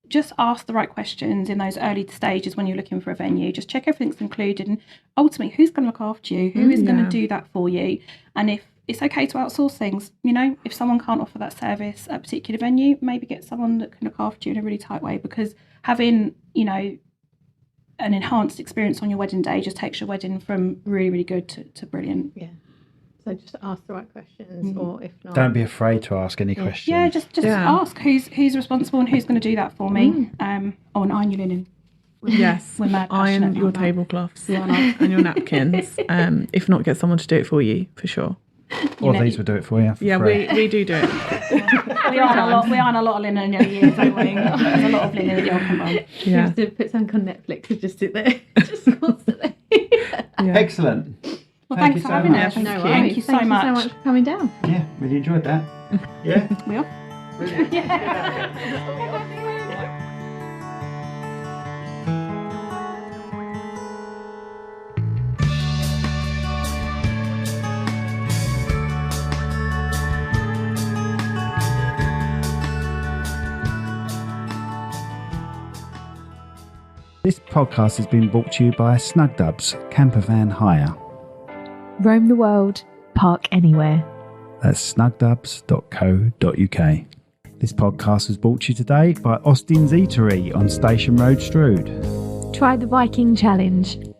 just ask the right questions in those early stages when you're looking for a venue. Just check everything's included, and ultimately, who's going to look after you? Who is going to do that for you? And if it's okay to outsource things, if someone can't offer that service at a particular venue, maybe get someone that can look after you in a really tight way, because having, an enhanced experience on your wedding day just takes your wedding from really, really good to brilliant. Yeah. So just ask the right questions, or if not, don't be afraid to ask any questions. Yeah, just ask who's responsible and who's going to do that for me. And iron your linen. Yes, iron your tablecloths and your napkins. If not, get someone to do it for you, for sure. Or these will do it for you. Yeah, free. we do it. we iron a lot of linen every year, don't we? There's a lot of linen at your company. You have to put something on Netflix and just sit there, just constantly. Excellent. Well, thanks for having us. Thank you so much for coming down. Yeah, really enjoyed that. Yeah, we are. This podcast has been brought to you by Snug Dubs Camper Van Hire. Roam the world, park anywhere. That's snugdubs.co.uk. This podcast was brought to you today by Austin's Eatery on Station Road, Strood. Try the Viking Challenge.